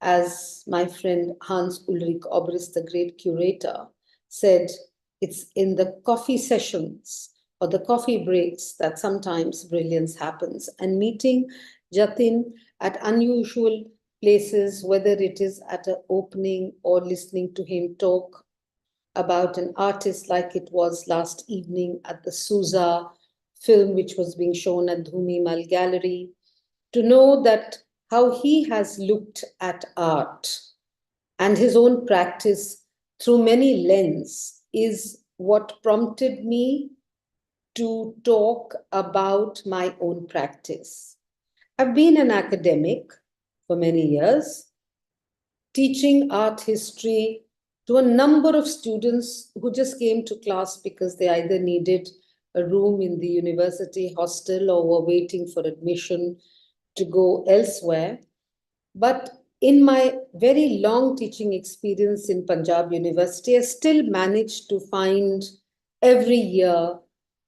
as my friend Hans Ulrich Obrist, the great curator, said, it's in the coffee sessions or the coffee breaks that sometimes brilliance happens. And meeting Jatin at unusual places, whether it is at an opening or listening to him talk about an artist like it was last evening at the Sousa film, which was being shown at Dhumimal Gallery, to know that how he has looked at art and his own practice through many lenses is what prompted me to talk about my own practice. I've been an academic for many years, teaching art history to a number of students who just came to class because they either needed a room in the university hostel or were waiting for admission to go elsewhere. But in my very long teaching experience in Panjab University, I still managed to find every year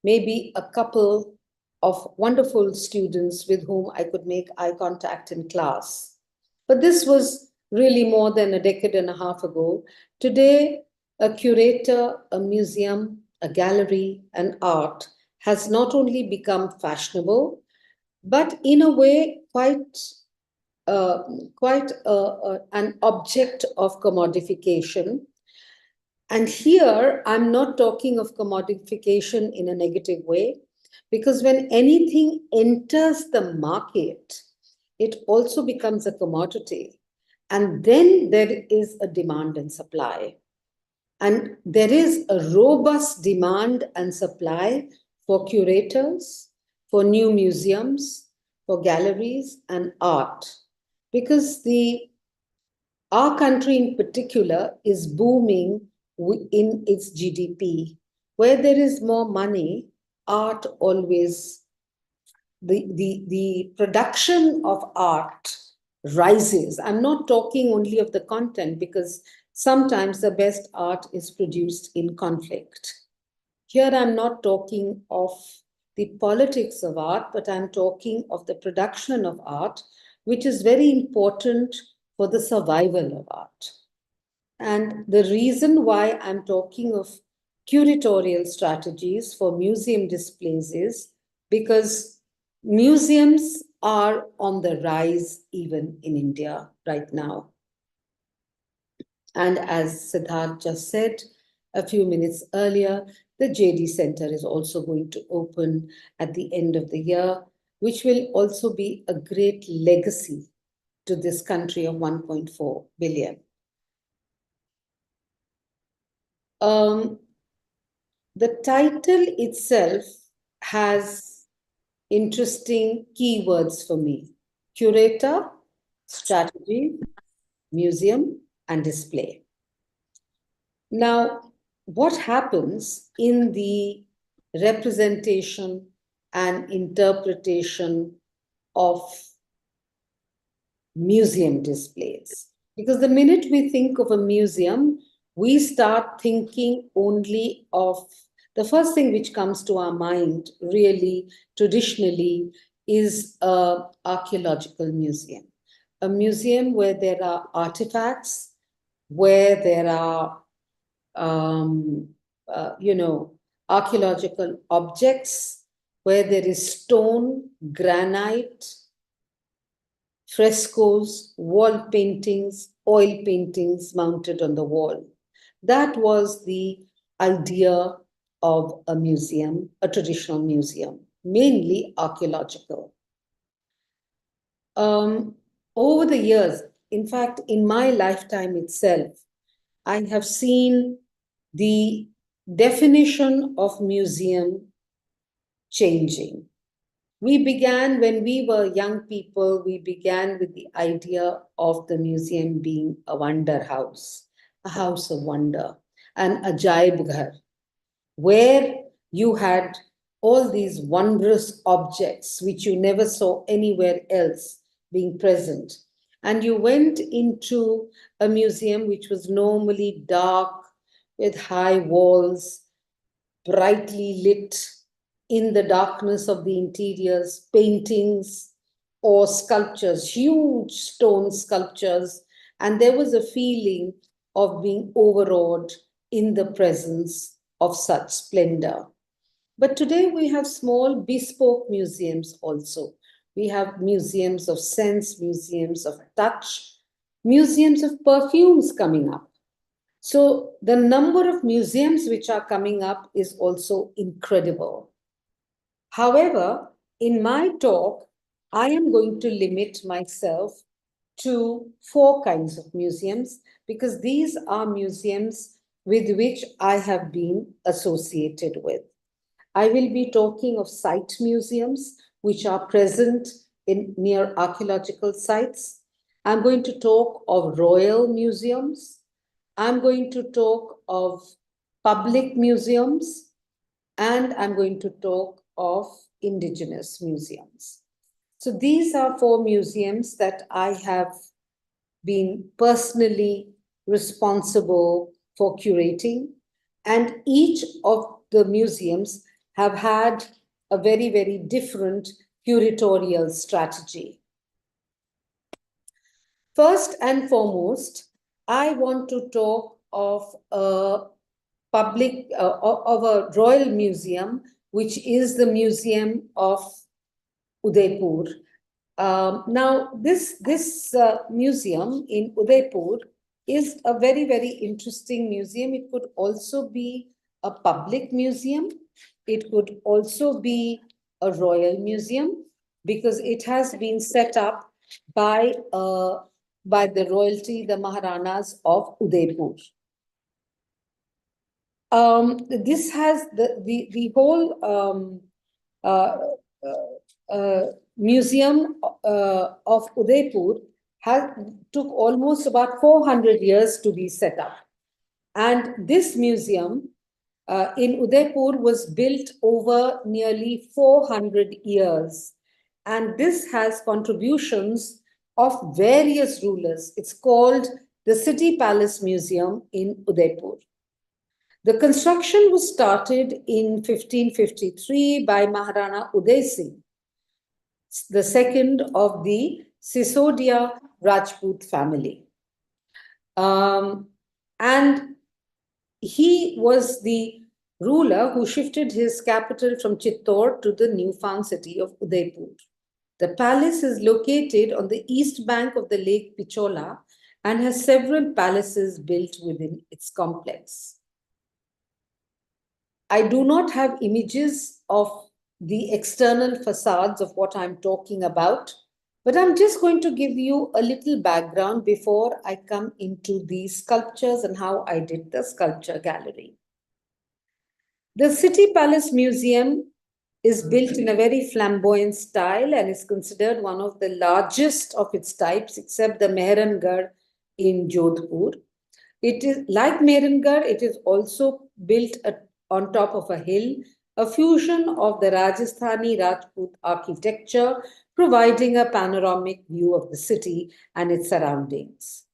maybe a couple of wonderful students with whom I could make eye contact in class. But this was really more than a decade and a half ago. Today, a curator, a museum, a gallery, and art has not only become fashionable, but in a way quite an object of commodification. And here, I'm not talking of commodification in a negative way, because when anything enters the market, it also becomes a commodity. And then there is a demand and supply. And there is a robust demand and supply for curators, for new museums, for galleries and art. Because our country in particular is booming in its GDP. Where there is more money, art always, the production of art rises. I'm not talking only of the content, because sometimes the best art is produced in conflict. Here I'm not talking of the politics of art, but I'm talking of the production of art, which is very important for the survival of art. And the reason why I'm talking of curatorial strategies for museum displays is because museums are on the rise even in India right now. And as Siddharth just said a few minutes earlier, the JD Center is also going to open at the end of the year, which will also be a great legacy to this country of 1.4 billion. The title itself has interesting keywords for me: curator, strategy, museum, and display. Now, what happens in the representation and interpretation of museum displays? Because the minute we think of a museum, we start thinking only of the first thing which comes to our mind, really, traditionally, is an archaeological museum. A museum where there are artifacts, where there are, archaeological objects, where there is stone, granite, frescoes, wall paintings, oil paintings mounted on the wall. That was the idea of a museum, a traditional museum, mainly archaeological. Over the years, in fact, in my lifetime itself, I have seen the definition of museum changing. We began, when we were young people, we began with the idea of the museum being a wonder house, a house of wonder, an ajaib ghar, where you had all these wondrous objects which you never saw anywhere else being present. And you went into a museum which was normally dark, with high walls, brightly lit, in the darkness of the interiors, paintings or sculptures, huge stone sculptures And there was a feeling of being overawed in the presence of such splendor. But today we have small bespoke museums also. We have museums of sense, museums of touch, museums of perfumes coming up. So the number of museums which are coming up is also incredible. However, in my talk, I am going to limit myself to 4 kinds of museums because these are museums with which I have been associated with. I will be talking of site museums which are present in near archaeological sites. I'm going to talk of royal museums. I'm going to talk of public museums, and I'm going to talk of indigenous museums. So these are 4 museums that I have been personally responsible for curating, and each of the museums have had a very, very different curatorial strategy. First and foremost, I want to talk of a public, of a royal museum, which is the Museum of Udaipur. Now, this museum in Udaipur is a very, very interesting museum. It could also be a public museum. It could also be a royal museum because it has been set up by the royalty, the Maharanas of Udaipur. This has the whole uh, museum of Udaipur took almost about 400 years to be set up. And this museum in Udaipur was built over nearly 400 years. And this has contributions of various rulers. It's called the City Palace Museum in Udaipur. The construction was started in 1553 by Maharana Uday Singh, the second of the Sisodia Rajput family. And he was the ruler who shifted his capital from Chittor to the newfound city of Udaipur. The palace is located on the east bank of the lake Pichola and has several palaces built within its complex. I do not have images of the external facades of what I'm talking about, but I'm just going to give you a little background before I come into the sculptures and how I did the sculpture gallery. The City Palace Museum is built in a very flamboyant style and is considered one of the largest of its types, except the Mehrangarh in Jodhpur. It is like Mehrangarh, it is also built on top of a hill, a fusion of the Rajasthani Rajput architecture, providing a panoramic view of the city and its surroundings.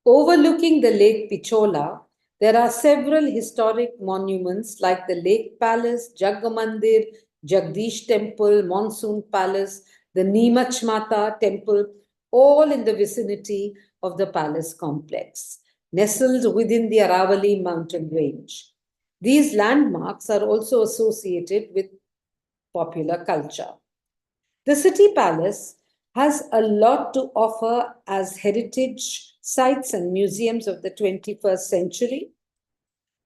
Overlooking the Lake Pichola, there are several historic monuments like the Lake Palace, Jagamandir, Jagdish Temple, Monsoon Palace, the Neemach Mata Temple, all in the vicinity of the palace complex, nestled within the Aravalli mountain range. These landmarks are also associated with popular culture. The city palace has a lot to offer as heritage sites and museums of the 21st century.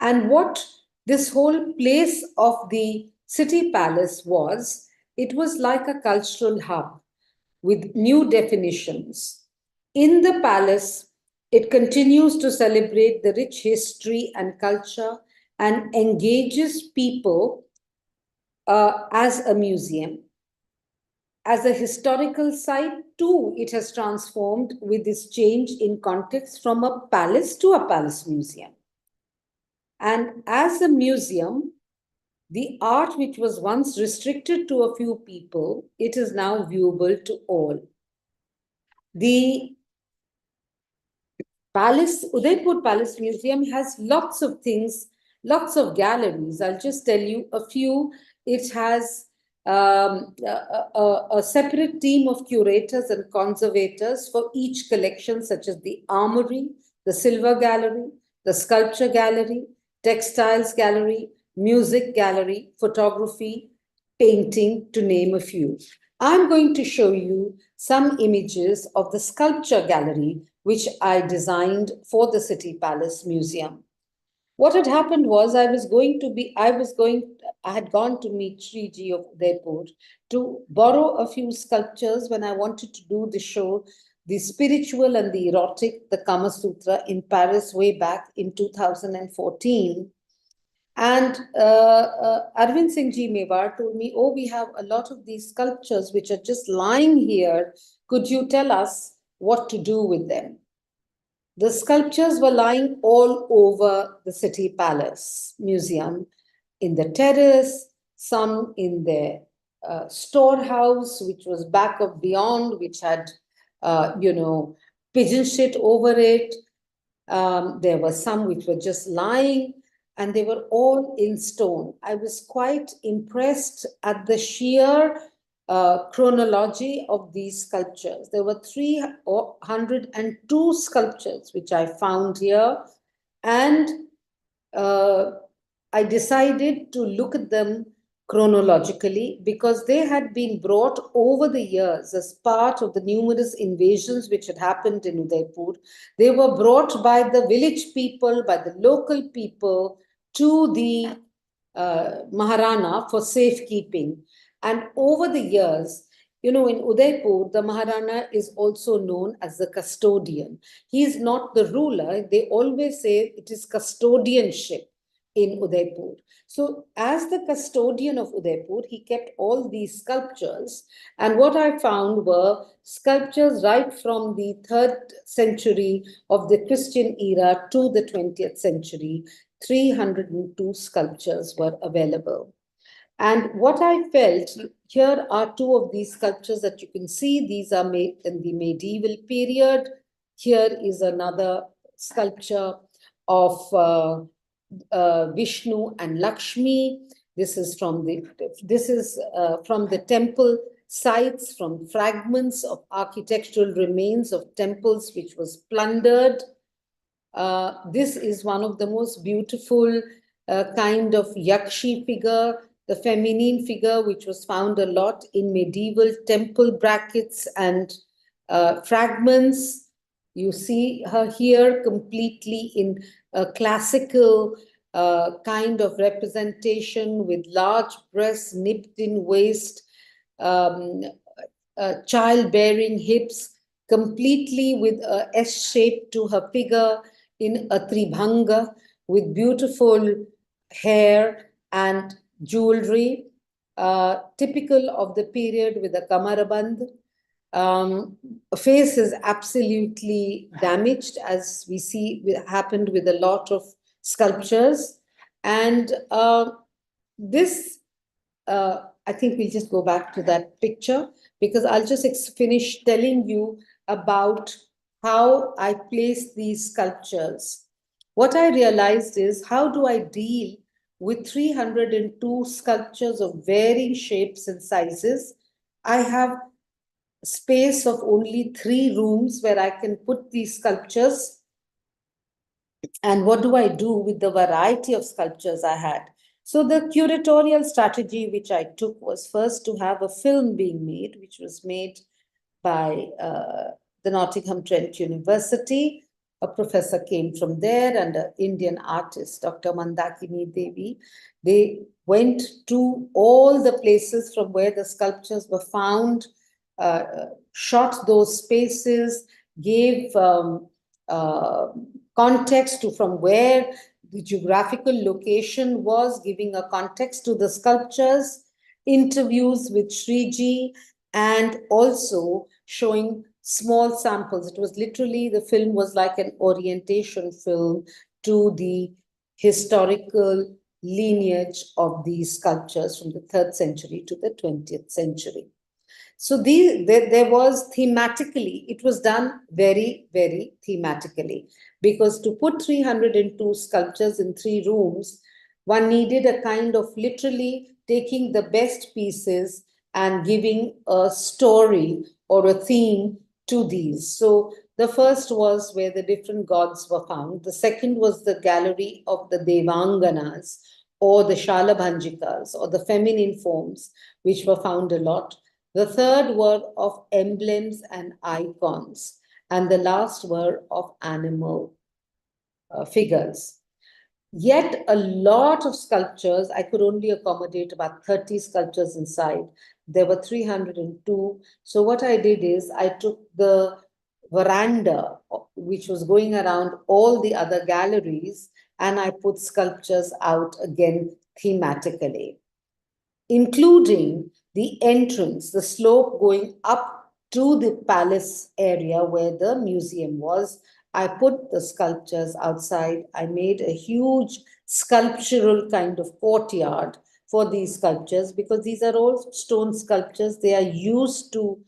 And what this whole place of the city palace was, it was like a cultural hub with new definitions. In the palace, it continues to celebrate the rich history and culture and engages people as a museum. As a historical site, too, it has transformed with this change in context from a palace to a palace museum. And as a museum, the art which was once restricted to a few people, it is now viewable to all. The Udaipur Palace Museum has lots of things, lots of galleries. I'll just tell you a few. It has a separate team of curators and conservators for each collection, such as the Armory, the Silver Gallery, the Sculpture Gallery, Textiles Gallery, Music Gallery, Photography, Painting, to name a few. I'm going to show you some images of the Sculpture Gallery, which I designed for the City Palace Museum. What had happened was I had gone to meet Sriji of Udaipur to borrow a few sculptures when I wanted to do the show, The Spiritual and the Erotic, the Kama Sutra, in Paris way back in 2014. And Arvind Singh Ji Mewar told me, oh, we have a lot of these sculptures which are just lying here. Could you tell us what to do with them? The sculptures were lying all over the City Palace Museum, in the terrace, some in the storehouse, which was back of beyond, which had, pigeon shit over it. There were some which were just lying, and they were all in stone. I was quite impressed at the sheer chronology of these sculptures. There were 302 sculptures which I found here, and I decided to look at them chronologically because they had been brought over the years as part of the numerous invasions which had happened in Udaipur. They were brought by the village people, by the local people to the Maharana for safekeeping. And over the years, in Udaipur, the Maharana is also known as the custodian. He is not the ruler. They always say it is custodianship in Udaipur. So as the custodian of Udaipur, he kept all these sculptures. And what I found were sculptures right from the 3rd century of the Christian era to the 20th century. 302 sculptures were available. And what I felt, here are two of these sculptures that you can see. These are made in the medieval period. Here is another sculpture of Vishnu and Lakshmi. This is from the temple sites, from fragments of architectural remains of temples which was plundered. This is one of the most beautiful kind of Yakshi figure, the feminine figure, which was found a lot in medieval temple brackets and fragments. You see her here completely in a classical kind of representation with large breasts, nipped in waist, childbearing hips, completely with a S shape to her figure, in a tribhanga, with beautiful hair and jewelry, typical of the period, with a kamaraband. Face is absolutely damaged, as we see happened with a lot of sculptures. And this, I think we'll just go back to that picture, because I'll just finish telling you about how I place these sculptures. What I realized is, how do I deal with 302 sculptures of varying shapes and sizes? I have space of only 3 rooms where I can put these sculptures. And what do I do with the variety of sculptures I had? So the curatorial strategy which I took was first to have a film being made, which was made by the Nottingham Trent University. A professor came from there, and an Indian artist, Dr. Mandakini Devi. They went to all the places from where the sculptures were found, shot those spaces, gave context to from where the geographical location was, giving a context to the sculptures, interviews with Sriji, and also showing small samples. It was literally, the film was like an orientation film to the historical lineage of these sculptures from the 3rd century to the 20th century. So there was thematically, it was done very, very thematically, because to put 302 sculptures in 3 rooms, one needed a kind of literally taking the best pieces and giving a story or a theme to these. So the first was where the different gods were found. The second was the gallery of the Devanganas, or the Shalabhanjikas, or the feminine forms, which were found a lot. The third were of emblems and icons, and the last were of animal figures. Yet a lot of sculptures, I could only accommodate about 30 sculptures inside. There were 302. So what I did is I took the veranda, which was going around all the other galleries, and I put sculptures out again thematically, including the entrance, the slope going up to the palace area where the museum was. I put the sculptures outside. I made a huge sculptural kind of courtyard for these sculptures, because these are all stone sculptures. They are used to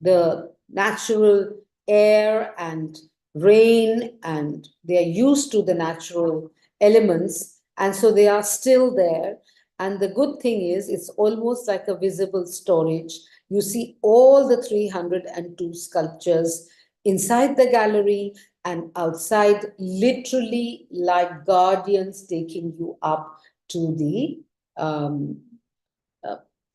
the natural air and rain, and they are used to the natural elements, and so they are still there. And the good thing is, it's almost like a visible storage. You see all the 302 sculptures inside the gallery and outside, literally like guardians taking you up to the uh,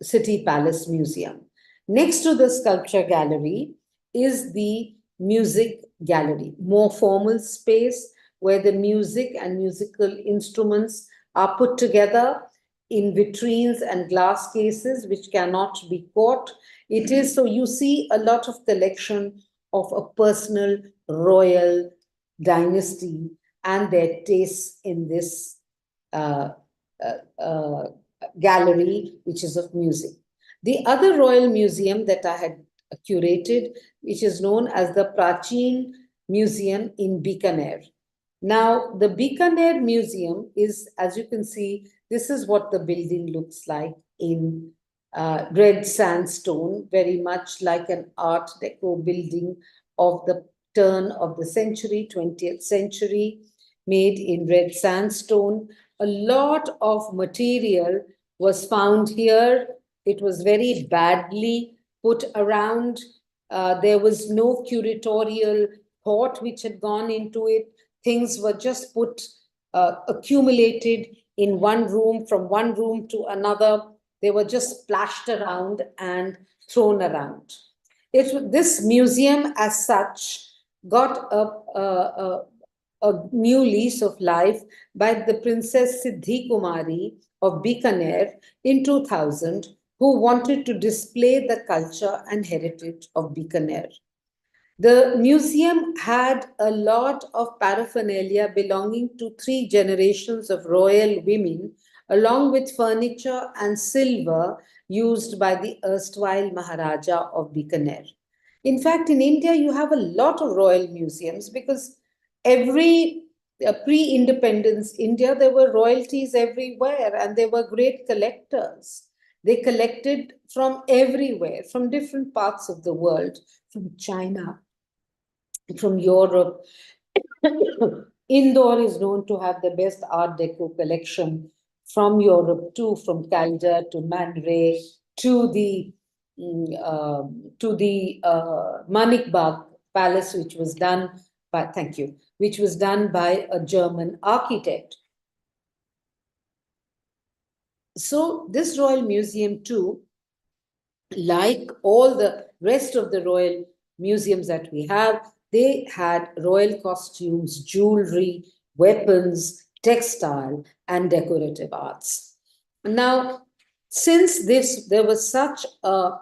City Palace Museum. Next to the sculpture gallery is the music gallery, more formal space where the music and musical instruments are put together in vitrines and glass cases which cannot be caught. It is, so you see a lot of collection of a personal royal dynasty and their tastes in this uh, uh, gallery, which is of music. The other royal museum that I had curated, which is known as the Prachin Museum in Bikaner. Now, the Bikaner Museum is, as you can see, this is what the building looks like in red sandstone, very much like an Art Deco building of the turn of the century, 20th century, made in red sandstone. A lot of material was found here. It was very badly put around. There was no curatorial thought which had gone into it. Things were just put, accumulated in one room, from one room to another. They were just splashed around and thrown around. This museum, as such, got a new lease of life by the Princess Siddhi Kumari of Bikaner in 2000, who wanted to display the culture and heritage of Bikaner. The museum had a lot of paraphernalia belonging to three generations of royal women, along with furniture and silver used by the erstwhile Maharaja of Bikaner. In fact, in India, you have a lot of royal museums, because every pre-independence India, there were royalties everywhere, and they were great collectors. They collected from everywhere, from different parts of the world, from China, from Europe. Indore is known to have the best Art Deco collection from Europe too, from Calder to Man Ray to the Manik Bagh Palace, which was done by, thank you, which was done by a German architect. So this Royal Museum too, like all the rest of the royal museums that we have, they had royal costumes, jewelry, weapons, textile, and decorative arts. Now, since there was such a,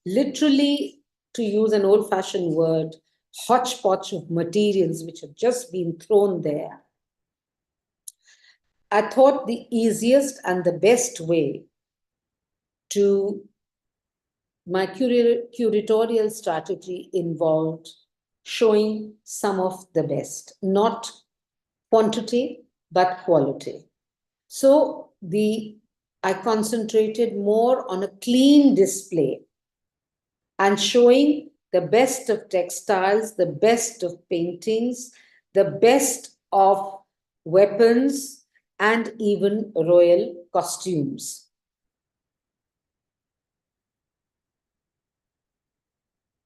literally, to use an old-fashioned word, hodgepodge of materials which had just been thrown there, I thought the easiest and the best way to my curatorial strategy involved showing some of the best, not quantity, but quality. So I concentrated more on a clean display and showing the best of textiles, the best of paintings, the best of weapons, and even royal costumes.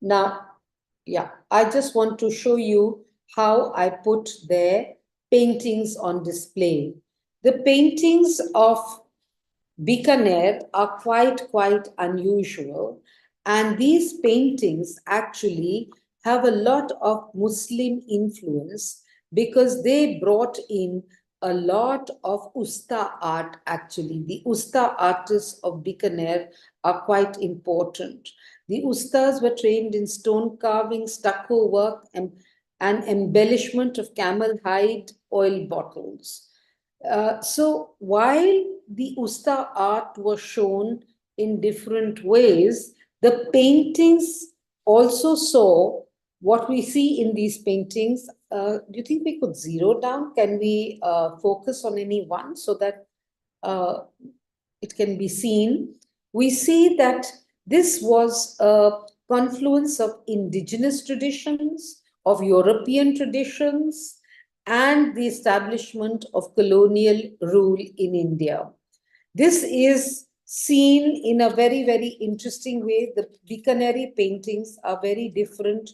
Now, yeah, I just want to show you how I put their paintings on display. The paintings of Bikaner are quite unusual, and these paintings actually have a lot of Muslim influence because they brought in a lot of Usta art. Actually, the Usta artists of Bikaner are quite important. The Ustas were trained in stone carving, stucco work, and embellishment of camel hide oil bottles. So while the Usta art was shown in different ways, the paintings also saw what we see in these paintings. Do you think we could zero down? Can we focus on any one so that uh, it can be seen? We see that this was a confluence of indigenous traditions, of European traditions, and the establishment of colonial rule in India. This is seen in a very interesting way. The Bikaneri paintings are very different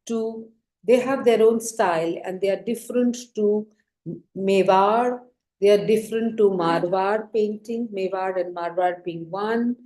to, they have their own style and they are different to Mewar, they are different to Marwar painting, Mewar and Marwar being one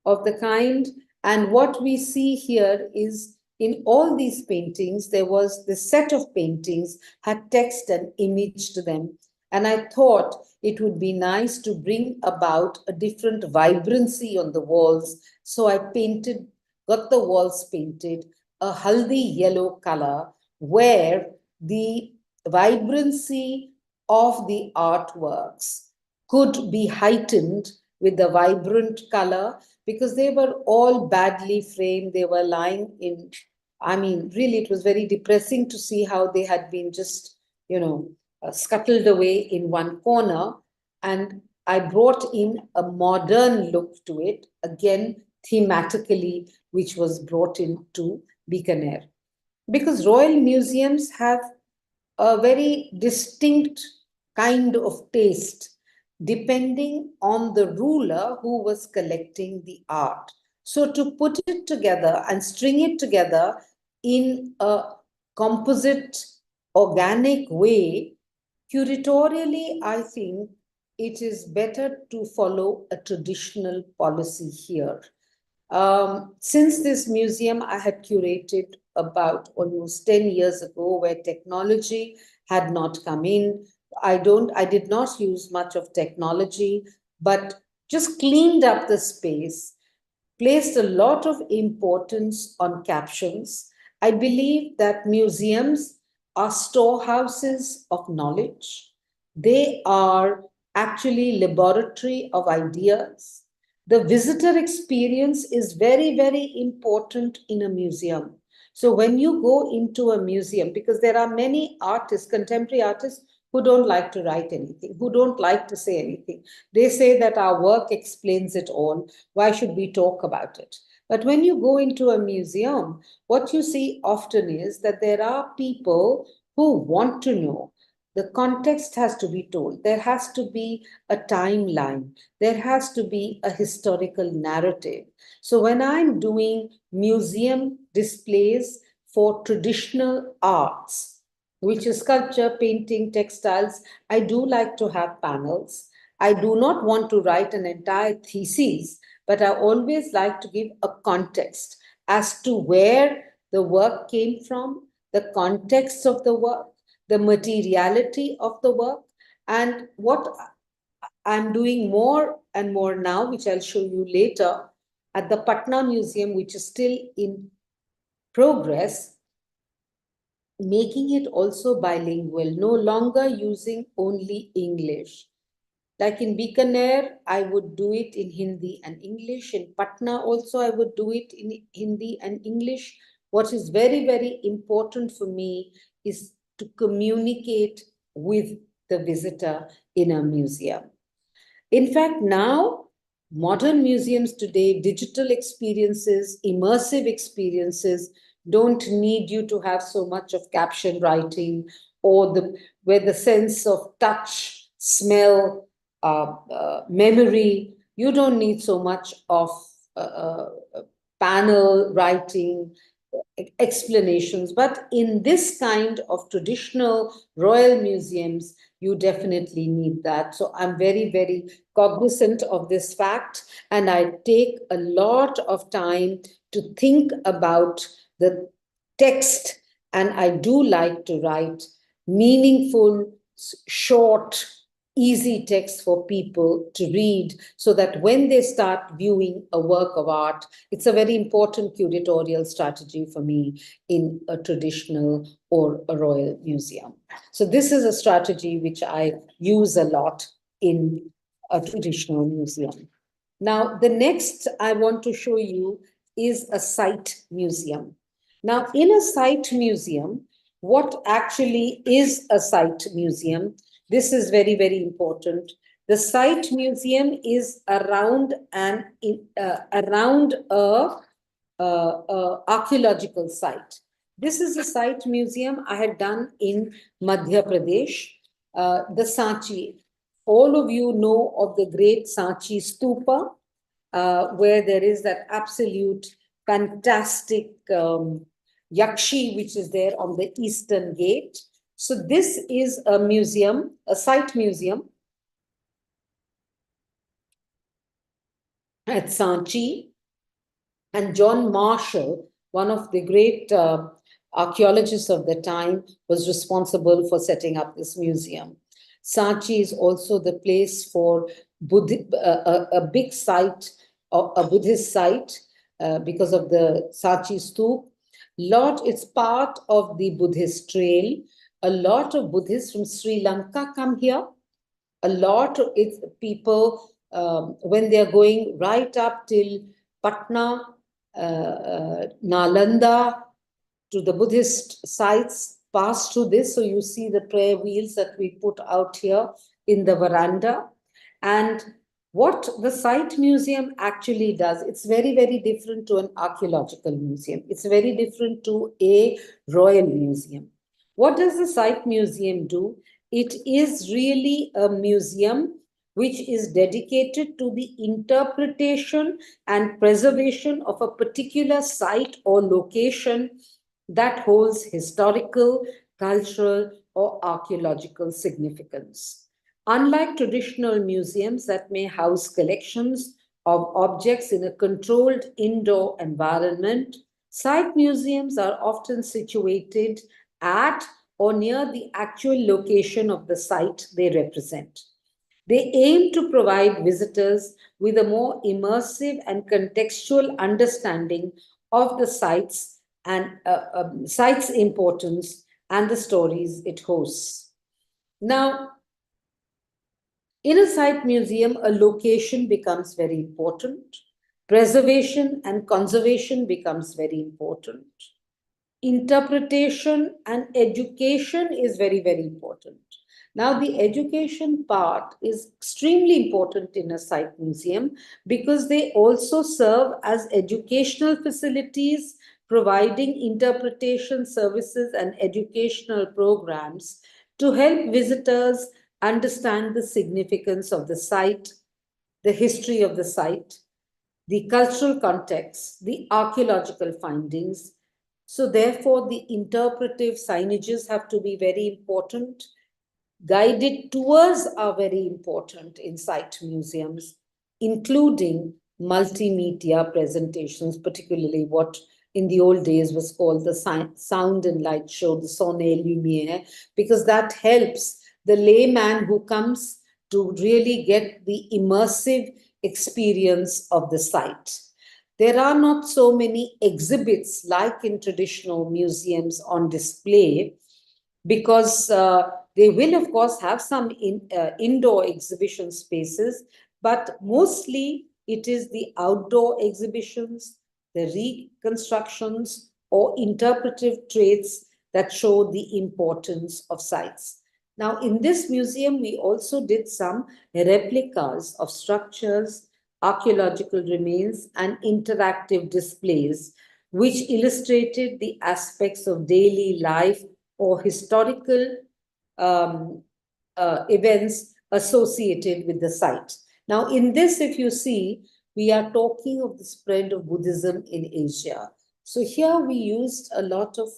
of the kind. And what we see here is in all these paintings, there was the set of paintings had text and image to them. And I thought it would be nice to bring about a different vibrancy on the walls. So I got the walls painted a haldi yellow color where the vibrancy of the artworks could be heightened with the vibrant color because they were all badly framed. They were lying in, I mean, really, it was very depressing to see how they had been just, scuttled away in one corner. And I brought in a modern look to it, again, thematically, which was brought into Bikaner. Because royal museums have a very distinct kind of taste depending on the ruler who was collecting the art. So, to put it together and string it together in a composite, organic way, curatorially, I think it is better to follow a traditional policy here. Since this museum I had curated about almost 10 years ago, where technology had not come in, I did not use much of technology, but just cleaned up the space, placed a lot of importance on captions. I believe that museums are storehouses of knowledge. They are actually laboratory of ideas. The visitor experience is very important in a museum. So when you go into a museum, because there are many artists, contemporary artists, who don't like to write anything, who don't like to say anything. They say that our work explains it all. Why should we talk about it? But when you go into a museum, what you see often is that there are people who want to know. The context has to be told. There has to be a timeline. There has to be a historical narrative. So when I'm doing museum displays for traditional arts, which is sculpture, painting, textiles, I do like to have panels. I do not want to write an entire thesis, but I always like to give a context as to where the work came from, the context of the work, the materiality of the work, and what I'm doing more and more now, which I'll show you later, at the Patna Museum, which is still in progress, making it also bilingual, no longer using only English. Like in Bikaner, I would do it in Hindi and English. In Patna also, I would do it in Hindi and English. What is very important for me is to communicate with the visitor in a museum. In fact, now, modern museums today, digital experiences, immersive experiences, don't need you to have so much of caption writing or where the sense of touch, smell, memory, you don't need so much of uh, panel writing. explanations. But in this kind of traditional royal museums, you definitely need that. So I'm very, very cognizant of this fact, and I take a lot of time to think about the text, and I do like to write meaningful, short, easy text for people to read, so that when they start viewing a work of art, it's a very important curatorial strategy for me in a traditional or a royal museum. So this is a strategy which I use a lot in a traditional museum. Now, the next I want to show you is a site museum. Now, in a site museum, what actually is a site museum? This is very, very important. The site museum is around a archaeological site. This is a site museum I had done in Madhya Pradesh, the Sanchi. All of you know of the great Sanchi Stupa, where there is that absolute fantastic yakshi which is there on the eastern gate. So this is a museum, a site museum at Sanchi. And John Marshall, one of the great archaeologists of the time, was responsible for setting up this museum. Sanchi is also the place for a big site, a Buddhist site, because of the Sanchi Stoop. It's part of the Buddhist trail. A lot of Buddhists from Sri Lanka come here. A lot of people, when they're going right up till Patna, Nalanda, to the Buddhist sites, pass through this. So you see the prayer wheels that we put out here in the veranda. And what the site museum actually does, it's very, very different to an archaeological museum. It's very different to a royal museum. What does the site museum do? It is really a museum which is dedicated to the interpretation and preservation of a particular site or location that holds historical, cultural, or archaeological significance. Unlike traditional museums that may house collections of objects in a controlled indoor environment, site museums are often situated at or near the actual location of the site they represent. They aim to provide visitors with a more immersive and contextual understanding of the site's importance and the stories it hosts. Now, in a site museum, a location becomes very important. Preservation and conservation becomes very important. Interpretation and education is very, very important. Now, the education part is extremely important in a site museum because they also serve as educational facilities, providing interpretation services and educational programs to help visitors understand the significance of the site, the history of the site, the cultural context, the archaeological findings. So therefore, the interpretive signages have to be very important. Guided tours are very important in site museums, including multimedia presentations, particularly what in the old days was called the sound and light show, the son et lumière, because that helps the layman who comes to really get the immersive experience of the site. There are not so many exhibits like in traditional museums on display because they will, of course, have some indoor exhibition spaces, but mostly it is the outdoor exhibitions, the reconstructions, or interpretive traits that show the importance of sites. Now, in this museum, we also did some replicas of structures, archaeological remains, and interactive displays, which illustrated the aspects of daily life or historical events associated with the site. Now, in this, if you see, we are talking of the spread of Buddhism in Asia. So here we used a lot of,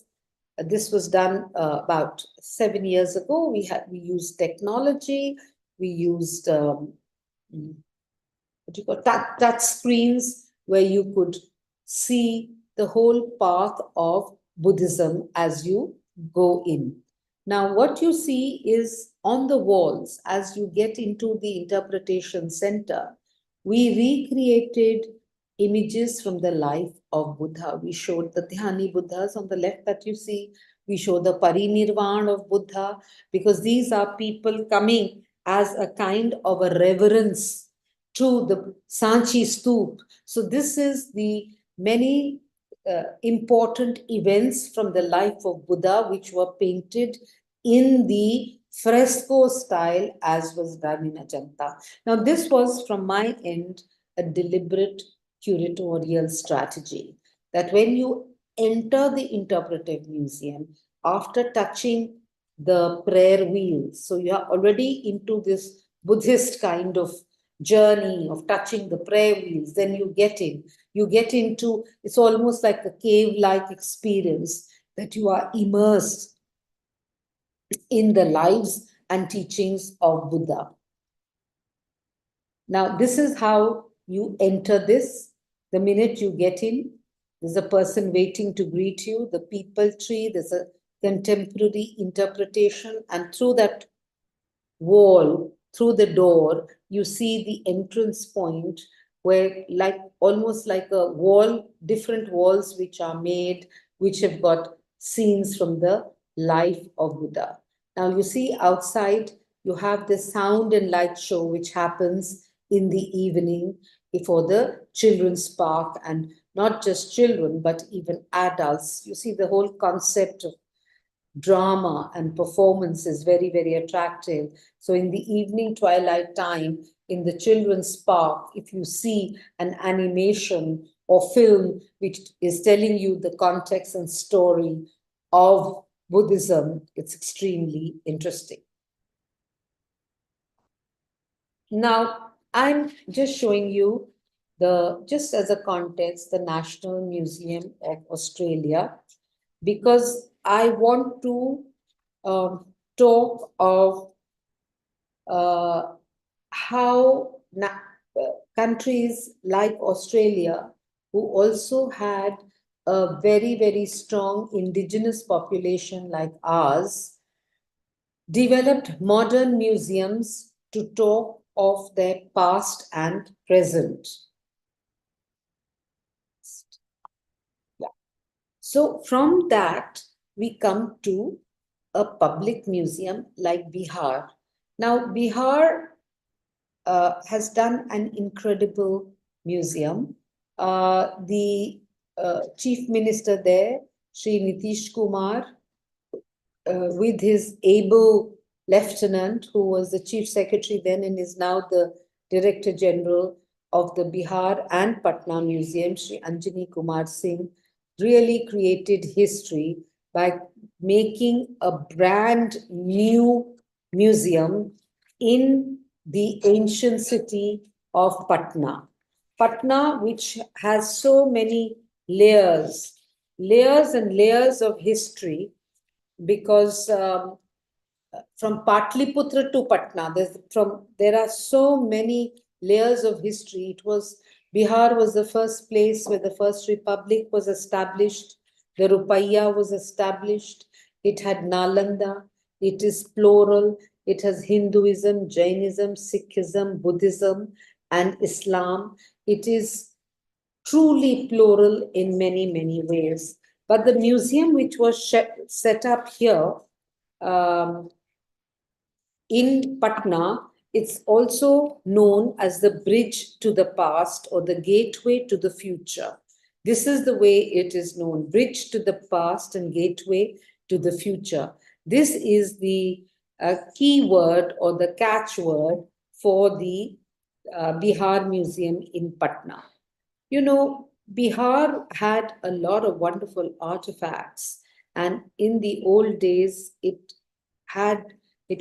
this was done about 7 years ago. We used technology, we used what do you call touch screens where you could see the whole path of Buddhism as you go in. Now, what you see is on the walls as you get into the interpretation center, we recreated images from the life of Buddha. We showed the Dhyani Buddhas on the left that you see. We show the Parinirvan of Buddha, because these are people coming as a kind of a reverence to the Sanchi Stoop. So this is the many important events from the life of Buddha which were painted in the fresco style as was done in Ajanta. Now this was from my end a deliberate curatorial strategy that when you enter the interpretive museum, after touching the prayer wheels, so you are already into this Buddhist kind of journey of touching the prayer wheels, then you get into, it's almost like a cave-like experience that you are immersed in the lives and teachings of Buddha. Now, this is how you enter this. The minute you get in, there's a person waiting to greet you, the people tree, there's a contemporary interpretation, and through that wall, through the door, you see the entrance point where like almost like a wall, different walls which are made, which have got scenes from the life of Buddha. Now you see outside, you have the sound and light show which happens in the evening before the children's park, and not just children, but even adults. You see the whole concept of drama and performance is very, very attractive. So in the evening twilight time, in the children's park, if you see an animation or film which is telling you the context and story of Buddhism, it's extremely interesting. Now, I'm just showing you just as a context, the National Museum of Australia, because I want to talk of how countries like Australia, who also had a very, very strong indigenous population like ours, developed modern museums to talk of their past and present. Yeah. So from that, we come to a public museum like Bihar. Now, Bihar has done an incredible museum. The chief minister there, Sri Nitish Kumar, with his able lieutenant, who was the chief secretary then and is now the director general of the Bihar and Patna Museum, Sri Anjani Kumar Singh, really created history by making a brand new museum in the ancient city of Patna. Patna, which has so many layers and layers of history, because from Patliputra to Patna, there are so many layers of history. Bihar was the first place where the first republic was established. The Rupaya was established. It had Nalanda. It is plural. It has Hinduism, Jainism, Sikhism, Buddhism, and Islam. It is truly plural in many, many ways. But the museum which was set up here in Patna, it's also known as the bridge to the past or the gateway to the future. This is the way it is known, bridge to the past and gateway to the future. This is the key word or the catchword for the Bihar Museum in Patna. You know, Bihar had a lot of wonderful artifacts, and in the old days, it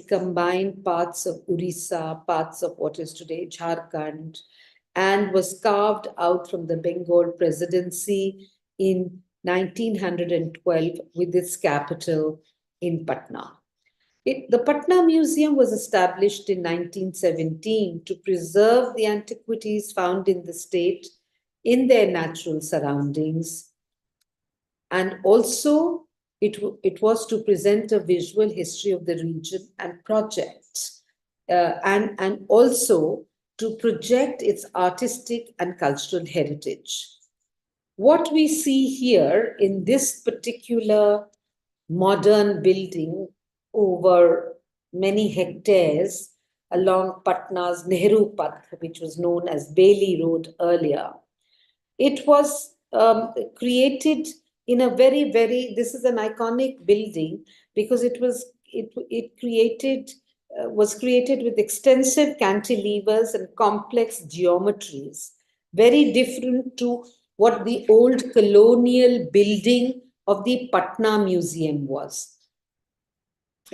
combined parts of Orissa, parts of what is today Jharkhand, and was carved out from the Bengal presidency in 1912, with its capital in Patna. The Patna Museum was established in 1917 to preserve the antiquities found in the state in their natural surroundings. And also, it was to present a visual history of the region and projects, and also to project its artistic and cultural heritage. What we see here in this particular modern building over many hectares along Patna's Nehru Path, which was known as Bailey Road earlier. It was created in a this is an iconic building because was created with extensive cantilevers and complex geometries, very different to what the old colonial building of the Patna Museum was.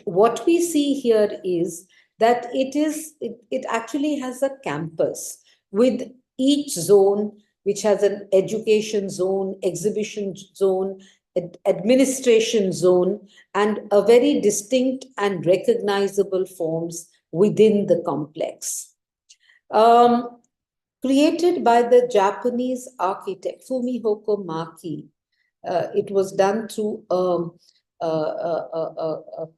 What we see here is that it actually has a campus with each zone, which has an education zone, exhibition zone, administration zone, and a very distinct and recognizable forms within the complex. Created by the Japanese architect Fumihoko Maki, it was done through a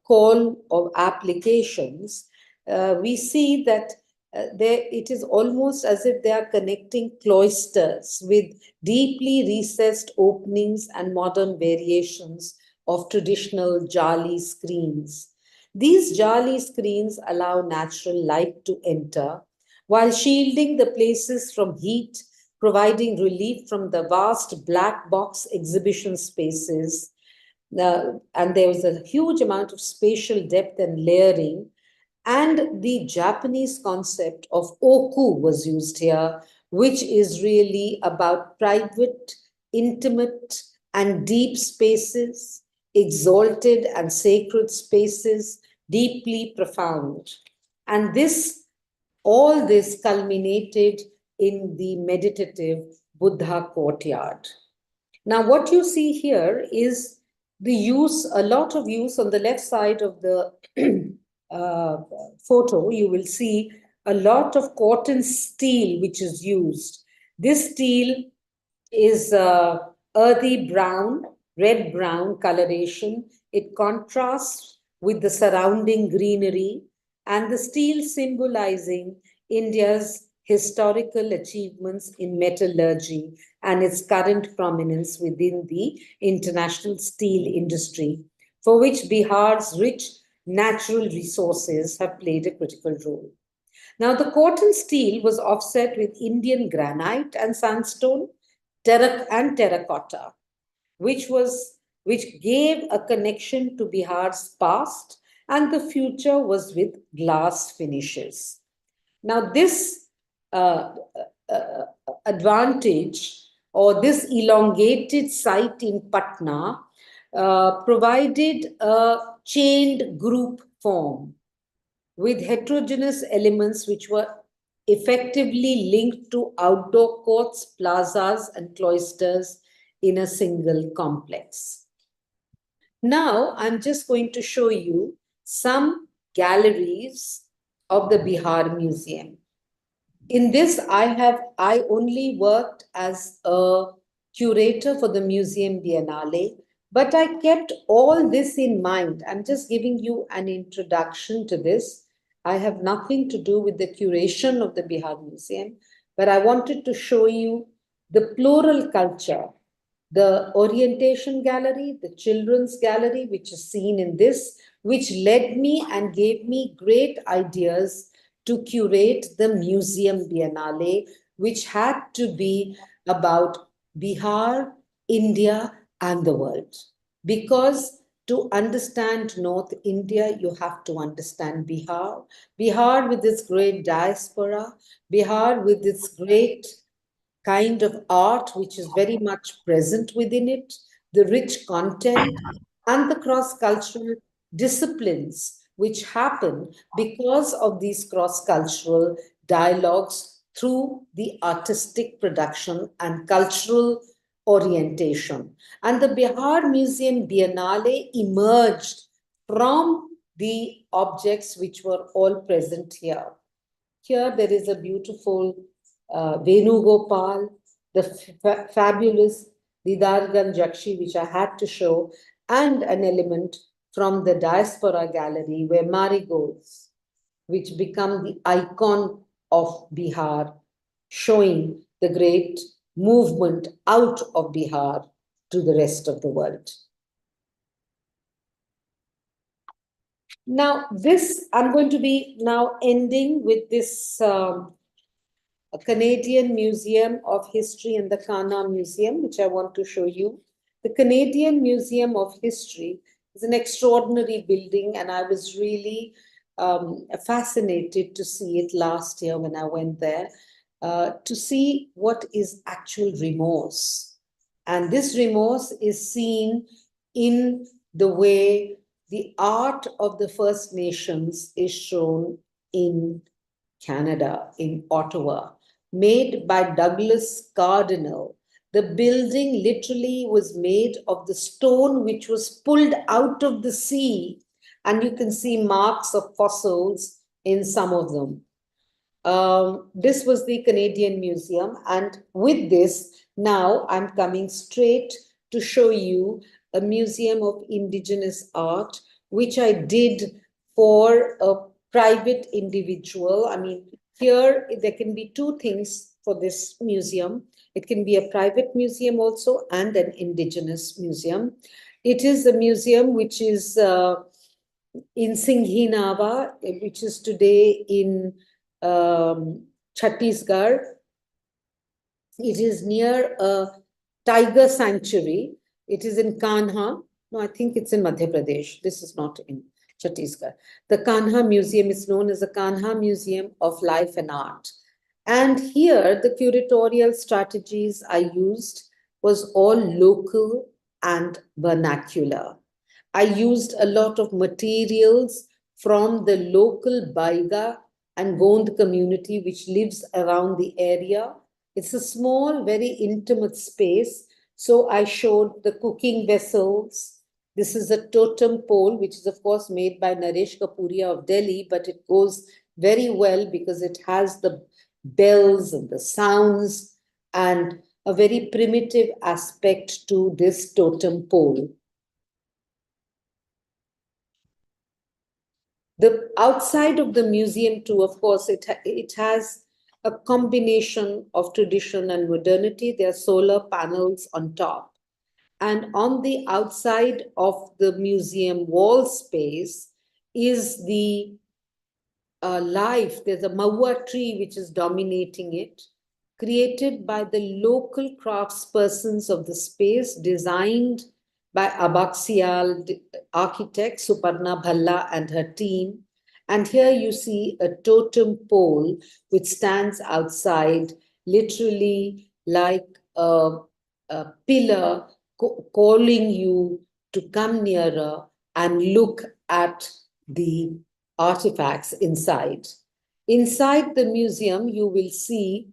call of applications. We see that it is almost as if they are connecting cloisters with deeply recessed openings and modern variations of traditional jali screens. These jali screens allow natural light to enter while shielding the places from heat, providing relief from the vast black box exhibition spaces. And there was a huge amount of spatial depth and layering. And the Japanese concept of oku was used here, which is really about private, intimate, and deep spaces, exalted and sacred spaces, deeply profound. And all this culminated in the meditative Buddha courtyard. Now, what you see here is a lot of use on the left side of the photo. You will see a lot of cotton steel which is used. This steel is earthy brown, red-brown coloration. It contrasts with the surrounding greenery, and the steel symbolizing India's historical achievements in metallurgy and its current prominence within the international steel industry, for which Bihar's rich natural resources have played a critical role. Now, the cotton steel was offset with Indian granite and sandstone and terracotta, which gave a connection to Bihar's past, and the future was with glass finishes. Now, this advantage or this elongated site in Patna provided a chained group form with heterogeneous elements which were effectively linked to outdoor courts, plazas, and cloisters in a single complex. Now, I'm just going to show you some galleries of the Bihar Museum. In this, I only worked as a curator for the Museum Biennale, but I kept all this in mind. I'm just giving you an introduction to this. I have nothing to do with the curation of the Bihar Museum, but I wanted to show you the plural culture, the orientation gallery, the children's gallery, which is seen in this, which led me and gave me great ideas to curate the Museum Biennale, which had to be about Bihar, India, and the world. Because to understand North India, you have to understand Bihar. Bihar with its great diaspora, Bihar with its great kind of art which is very much present within it, the rich content, and the cross-cultural disciplines which happen because of these cross-cultural dialogues through the artistic production and cultural orientation. And the Bihar Museum Biennale emerged from the objects which were all present here. Here there is a beautiful Venugopal, the fabulous Didargan Jakshi, which I had to show, and an element from the Diaspora Gallery where marigolds, which become the icon of Bihar, showing the great movement out of Bihar to the rest of the world. Now, I'm going to be now ending with this Canadian Museum of History and the Kanha Museum, which I want to show you. The Canadian Museum of History is an extraordinary building, and I was really fascinated to see it last year when I went there, to see what is actual remorse. And this remorse is seen in the way the art of the First Nations is shown in Canada, in Ottawa, made by Douglas Cardinal. The building literally was made of the stone which was pulled out of the sea, and you can see marks of fossils in some of them. This was the Canadian Museum, and with this, now I'm coming straight to show you a museum of Indigenous art, which I did for a private individual. I mean, here there can be two things for this museum. It can be a private museum also and an Indigenous museum. It is a museum which is in Singhinava, which is today in Chhattisgarh. It is near a tiger sanctuary. It is in Kanha. No, I think it's in Madhya Pradesh. This is not in Chhattisgarh. The Kanha Museum is known as the Kanha Museum of Life and Art. And here, the curatorial strategies I used was all local and vernacular. I used a lot of materials from the local Baiga and Gond community, which lives around the area. It's a small, very intimate space. So I showed the cooking vessels. This is a totem pole, which is, of course, made by Naresh Kapuria of Delhi, but it goes very well because it has the bells and the sounds and a very primitive aspect to this totem pole. The outside of the museum too, of course, it has a combination of tradition and modernity. There are solar panels on top. And on the outside of the museum wall space is the life. There's a maua tree which is dominating it, created by the local craftspersons of the space, designed by Abaxial architect Suparna Bhalla and her team. And here you see a totem pole which stands outside, literally like a pillar calling you to come nearer and look at the artifacts inside. Inside the museum, you will see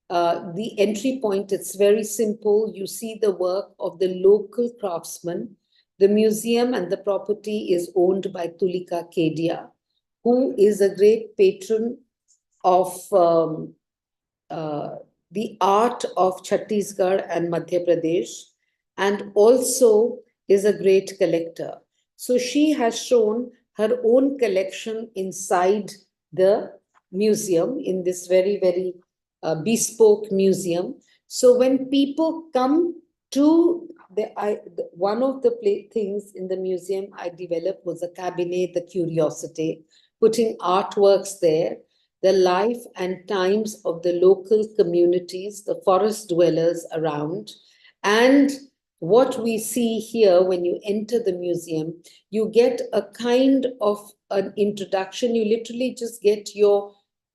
the entry point. It's very simple. You see the work of the local craftsmen. The museum and the property is owned by Tulika Kedia, who is a great patron of the art of Chhattisgarh and Madhya Pradesh, and also is a great collector. So she has shown her own collection inside the museum, in this very, very bespoke museum. So when people come to one of the things in the museum I developed was a cabinet, the curiosity, putting artworks there, the life and times of the local communities, the forest dwellers around. And what we see here when you enter the museum, you get a kind of an introduction. You literally just get your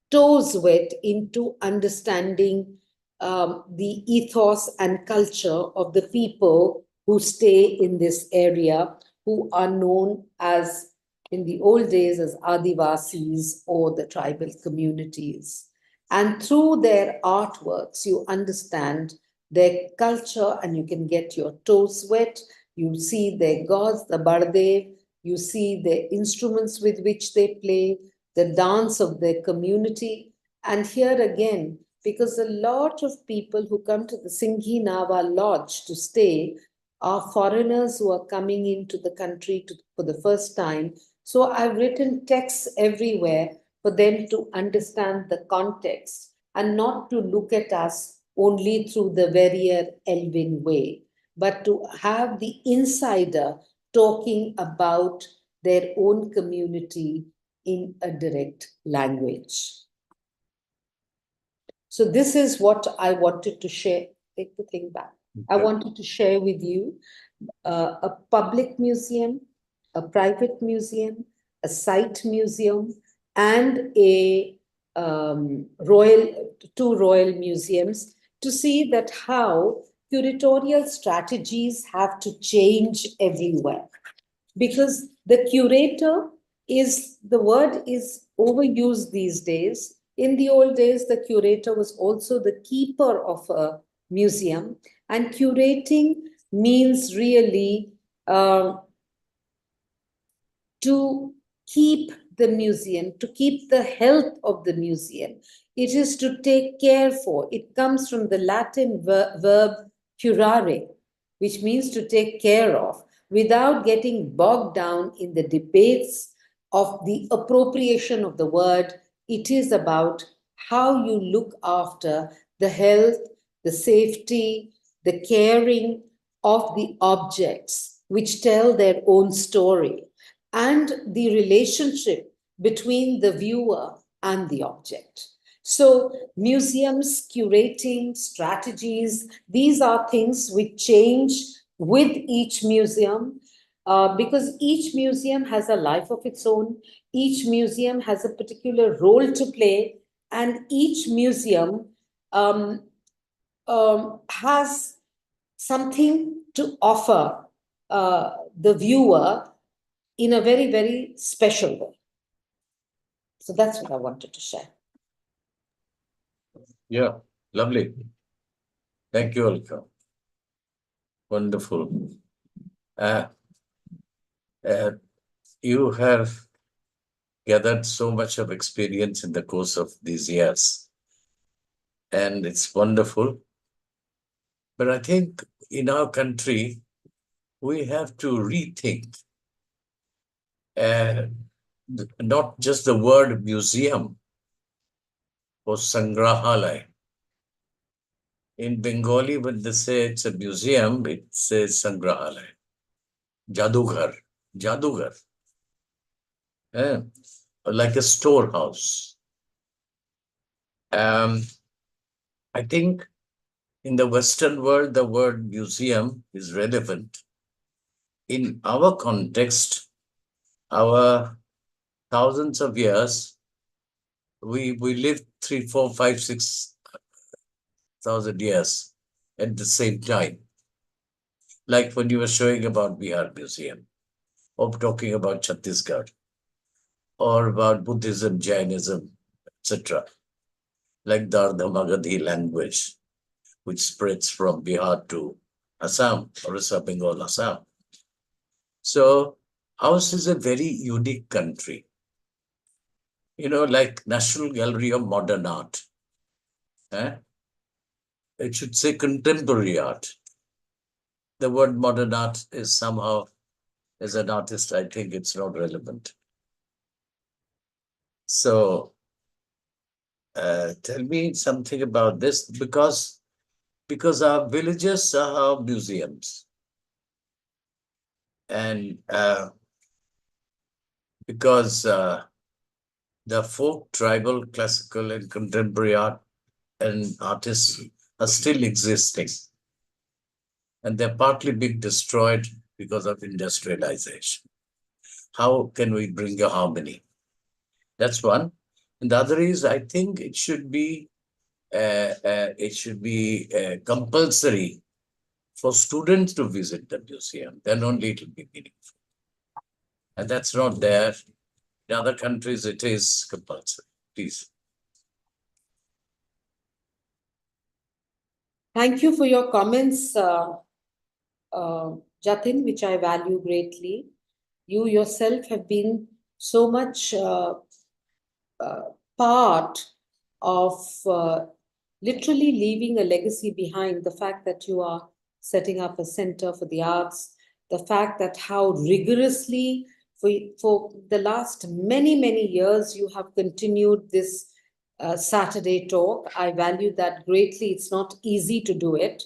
toes wet into understanding the ethos and culture of the people who stay in this area, who are known as, in the old days, as Adivasis or the tribal communities. And through their artworks, you understand their culture, and you can get your toes wet. You see their gods, the bardev, you see the instruments with which they play, the dance of their community. And here again, because a lot of people who come to the Singhi Nava Lodge to stay are foreigners who are coming into the country for the first time. So I've written texts everywhere for them to understand the context and not to look at us only through the Verrier Elvin way, but to have the insider talking about their own community in a direct language. So this is what I wanted to share. Take the thing back. I wanted to share with you a public museum, a private museum, a site museum, and two royal museums to see that how curatorial strategies have to change everywhere. Because the curator is, the word is overused these days. In the old days, the curator was also the keeper of a museum, and curating means really to keep the museum, to keep the health of the museum. It is to take care for. It comes from the Latin verb curare, which means to take care of, without getting bogged down in the debates of the appropriation of the word. It is about how you look after the health, the safety, the caring of the objects which tell their own story, and the relationship between the viewer and the object. So, museums, curating, strategies, these are things which change with each museum, because each museum has a life of its own, each museum has a particular role to play, and each museum has something to offer the viewer in a very, very special way. So that's what I wanted to share. Yeah, lovely. Thank you, Alka. Wonderful. You have gathered so much of experience in the course of these years, and it's wonderful. But I think in our country, we have to rethink not just the word museum or sangrahalaya. In Bengali, when they say it's a museum, it says sangrahalaya. Jadughar, Jadughar. Like a storehouse. I think in the Western world, the word museum is relevant. In our context, our thousands of years, we lived 3, 4, 5, 6,000 years at the same time. Like when you were showing about Bihar Museum, or talking about Chhattisgarh, or about Buddhism, Jainism, etc. Like the Ardha-Magadhi language, which spreads from Bihar to Assam, Orissa, Bengal, Assam. So ours is a very unique country. You know, like National Gallery of Modern Art. It should say contemporary art. The word modern art is somehow, as an artist, I think it's not relevant. So tell me something about this, because our villages are our museums. And because the folk, tribal, classical, and contemporary art and artists are still existing. And they're partly being destroyed because of industrialization. How can we bring a harmony? That's one. And the other is, I think it should be compulsory for students to visit the museum. Then only it will be meaningful. And that's not there. In other countries, it is compulsory. Please. Thank you for your comments, Jatin, which I value greatly. You yourself have been so much uh, part of literally leaving a legacy behind. The fact that you are setting up a center for the arts, the fact that how rigorously for the last many years you have continued this Saturday talk. I value that greatly. It's not easy to do it.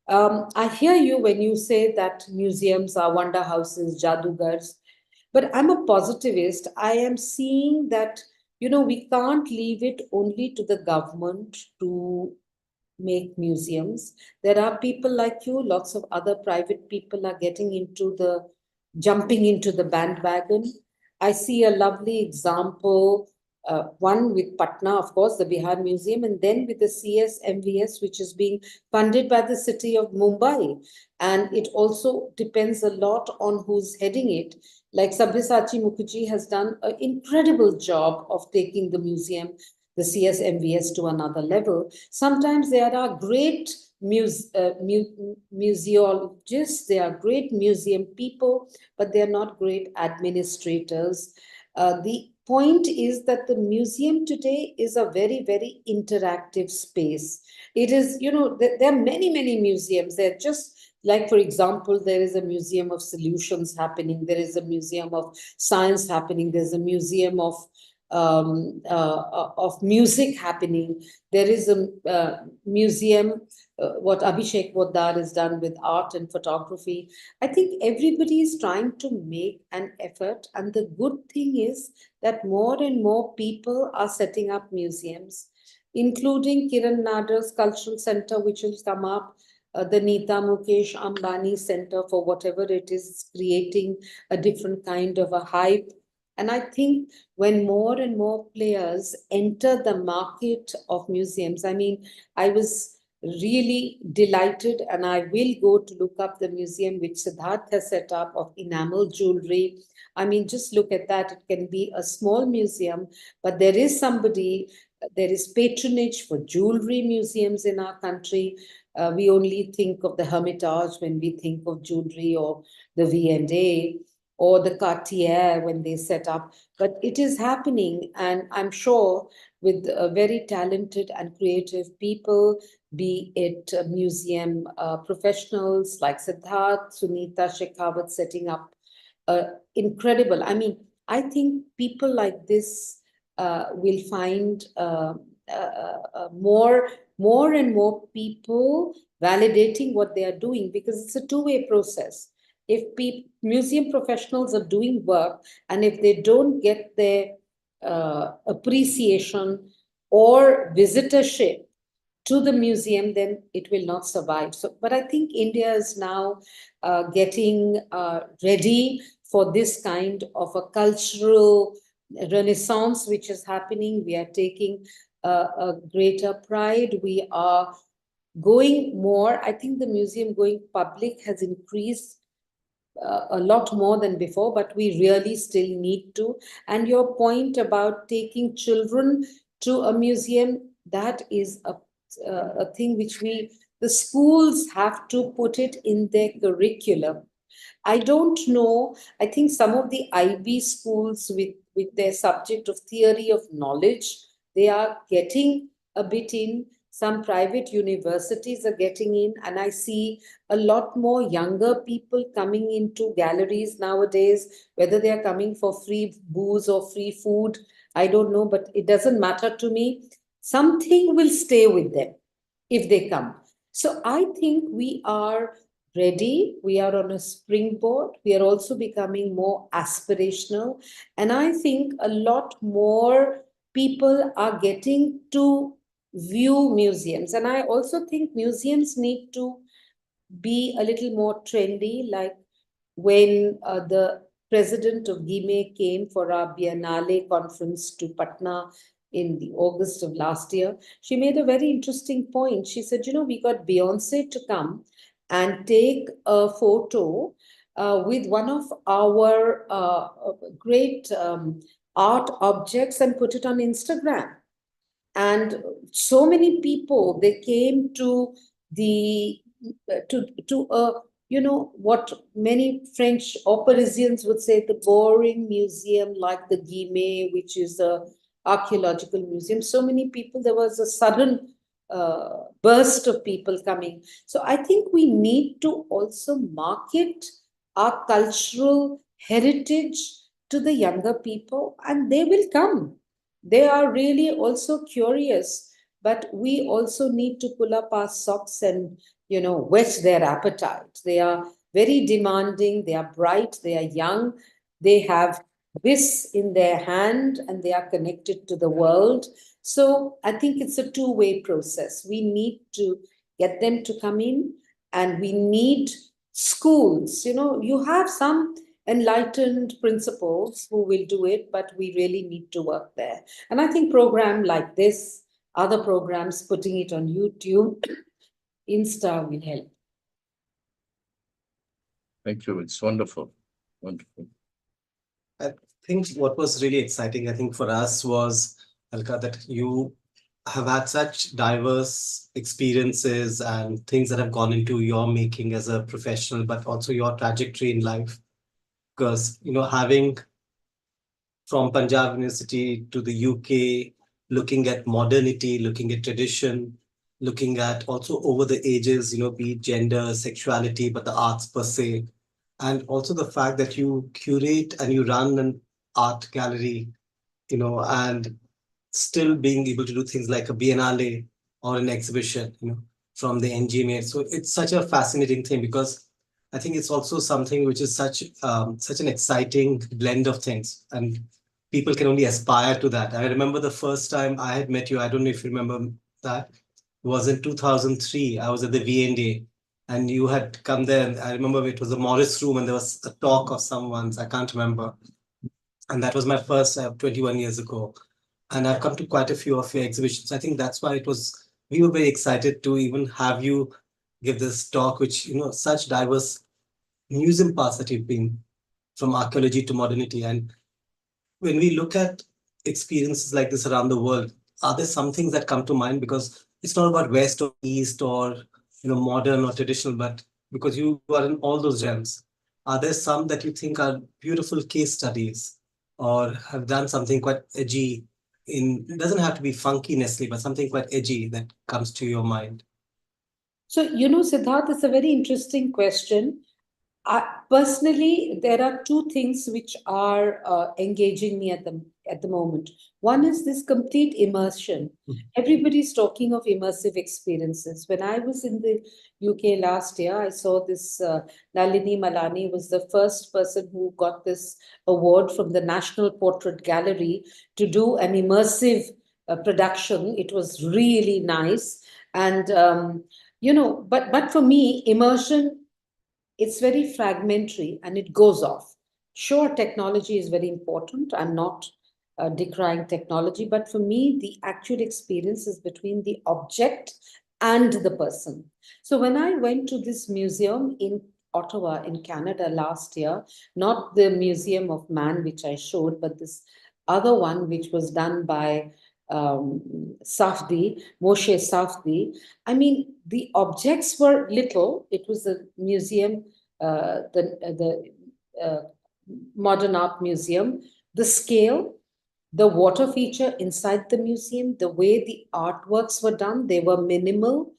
I hear you when you say that museums are wonder houses, jadugars, but I'm a positivist. I am seeing that, we can't leave it only to the government to make museums. There are people like you, lots of other private people are jumping into the bandwagon. I see a lovely example, one with Patna, of course, the Bihar Museum, and then with the CSMVS, which is being funded by the city of Mumbai. And it also depends a lot on who's heading it. Like Sabyasachi Mukherjee has done an incredible job of taking the museum, the CSMVS, to another level. Sometimes there are great museologists, they are great museum people, but they are not great administrators. The point is that the museum today is a very interactive space. It is, there are many museums. They're just like, for example, there is a museum of solutions happening, there is a museum of science happening, there's a museum of music happening. There is a museum, what Abhishek Poddar has done with art and photography. I think everybody is trying to make an effort, and the good thing is that more and more people are setting up museums, including Kiran Nadar's Cultural Center, which will come up. The Nita Mukesh Ambani Center, for whatever it is, creating a different kind of a hype. And I think when more and more players enter the market of museums, I mean, I was really delighted, and I will go to look up the museum which Siddharth has set up of enamel jewelry. I mean, just look at that. It can be a small museum, but there is patronage for jewelry museums in our country. We only think of the Hermitage when we think of jewelry, or the V&A, or the Cartier when they set up. But it is happening, and I'm sure with very talented and creative people, be it museum professionals like Siddharth, Sunita Shekhawat setting up incredible. I mean, I think people like this will find more and more people validating what they are doing, because it's a two-way process. If museum professionals are doing work, and if they don't get their appreciation or visitorship to the museum, then it will not survive. So, but I think India is now getting ready for this kind of a cultural renaissance which is happening. We are taking a greater pride. We are going more. I think the museum going public has increased a lot more than before, but we really still need to. And your point about taking children to a museum, that is a thing which the schools have to put it in their curriculum. I don't know. I think some of the IB schools with their subject of theory of knowledge, they are getting a bit in. Some private universities are getting in, and I see a lot more younger people coming into galleries nowadays, whether they are coming for free booze or free food. I don't know, but it doesn't matter to me. Something will stay with them if they come. So I think we are ready. We are on a springboard. We are also becoming more aspirational. And I think a lot more people are getting to view museums. And I also think museums need to be a little more trendy, like when the president of GIME came for our Biennale conference to Patna in the August of last year. She made a very interesting point. She said, we got Beyonce to come and take a photo with one of our great art objects and put it on Instagram. And so many people, they came to the to what many French or Parisians would say, the boring museum like the Guimet, which is a archaeological museum. So many people, there was a sudden burst of people coming. So I think we need to also market our cultural heritage to the younger people, and they will come. They are really also curious, but we also need to pull up our socks and whet their appetite. They are very demanding, they are bright, they are young, they have this in their hand, and they are connected to the world. So I think it's a two-way process. We need to get them to come in, and we need schools. You have some enlightened principals who will do it, but we really need to work there. And I think program like this, other programs, putting it on YouTube, Insta will help. Thank you. It's wonderful. Wonderful. I think what was really exciting, I think, for us was, Alka, that you have had such diverse experiences and things that have gone into your making as a professional, but also your trajectory in life. Because, having from Panjab University to the UK, looking at modernity, looking at tradition, looking at also over the ages, be it gender, sexuality, but the arts per se. And also the fact that you curate and you run an art gallery, and still being able to do things like a biennale or an exhibition, from the NGMA. So it's such a fascinating thing, because I think it's also something which is such an exciting blend of things, and people can only aspire to that. I remember the first time I had met you, I don't know if you remember that, was in 2003. I was at the VNDA, and you had come there, and I remember it was a Morris room, and there was a talk of someone's, I can't remember. And that was my first 21 years ago. And I've come to quite a few of your exhibitions. I think that's why we were very excited to even have you give this talk, which, such diverse museum parts that you've been, from archaeology to modernity. And when we look at experiences like this around the world, are there some things that come to mind? Because it's not about West or East or modern or traditional, but because you are in all those realms, are there some that you think are beautiful case studies or have done something quite edgy? It doesn't have to be funky necessarily, but something quite edgy that comes to your mind. So, Siddharth, it's a very interesting question. Personally, there are two things which are engaging me at the moment. One is this complete immersion. Everybody's talking of immersive experiences. When I was in the UK last year, I saw this Nalini Malani was the first person who got this award from the National Portrait Gallery to do an immersive production. It was really nice. And, but for me, immersion, it's very fragmentary and it goes off. Sure, technology is very important. I'm not decrying technology, but for me, the actual experience is between the object and the person. So when I went to this museum in Ottawa, in Canada last year, not the Museum of Man, which I showed, but this other one, which was done by Safdi, Moshe Safdi. I mean, the objects were little. It was a museum, the modern art museum. The scale, the water feature inside the museum, the way the artworks were done, they were minimal.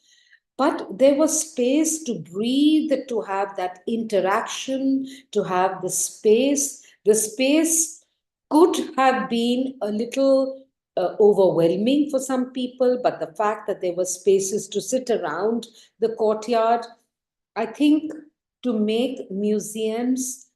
But there was space to breathe, to have that interaction, to have the space. The space could have been a little overwhelming for some people, but the fact that there were spaces to sit around the courtyard, I think to make museums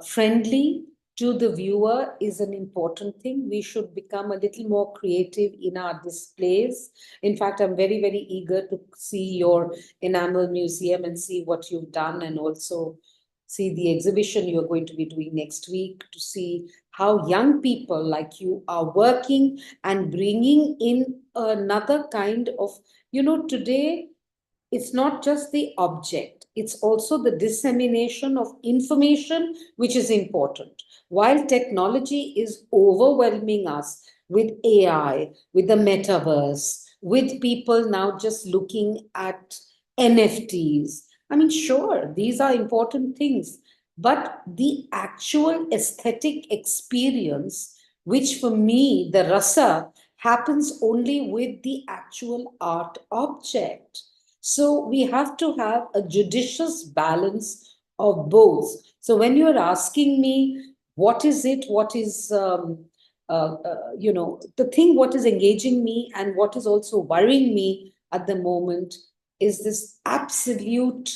friendly to the viewer is an important thing. We should become a little more creative in our displays. In fact, I'm very, very eager to see your enamel museum and see what you've done, and also see the exhibition you're going to be doing next week, to see how young people like you are working and bringing in another kind of, today it's not just the object, it's also the dissemination of information, which is important. While technology is overwhelming us with AI, with the metaverse, with people now just looking at NFTs. I mean, sure, these are important things, but the actual aesthetic experience, which for me, the rasa, happens only with the actual art object. So we have to have a judicious balance of both. So when you're asking me, what is it, what is, the thing, what is engaging me and what is also worrying me at the moment is this absolute,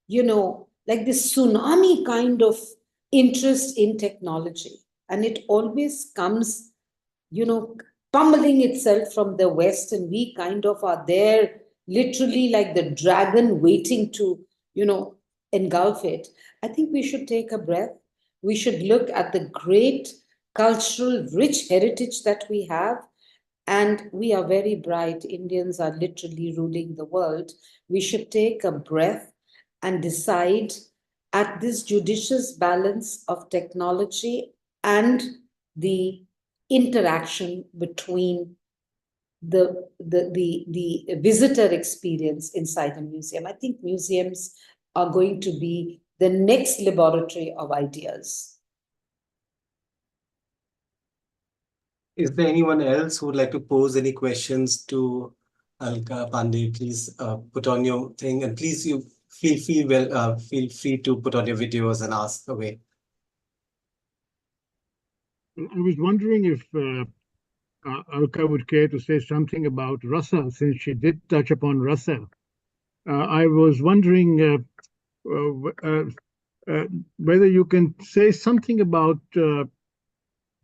like this tsunami kind of interest in technology. And it always comes, pummeling itself from the West, and we kind of are there, literally like the dragon waiting to, engulf it. I think we should take a breath. We should look at the great cultural, rich heritage that we have. And we are very bright. Indians are literally ruling the world. We should take a breath and decide at this judicious balance of technology and the interaction between the visitor experience inside a museum. I think museums are going to be the next laboratory of ideas. Is there anyone else who would like to pose any questions to Alka Pande? Please put on your thing, and please you feel free to put on your videos and ask away. I was wondering if Alka would care to say something about rasa, since she did touch upon rasa. I was wondering whether you can say something about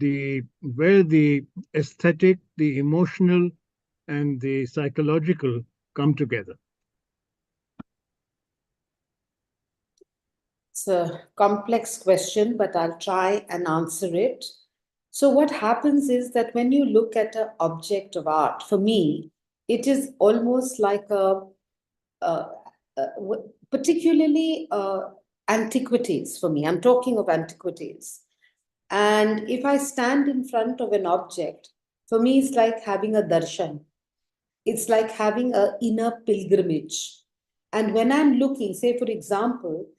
where the aesthetic, the emotional, and the psychological come together. It's a complex question, but I'll try and answer it. So what happens is that when you look at an object of art, for me, it is almost like particularly antiquities for me. I'm talking of antiquities. And if I stand in front of an object, for me, it's like having a darshan. It's like having an inner pilgrimage. And when I'm looking, say, for example,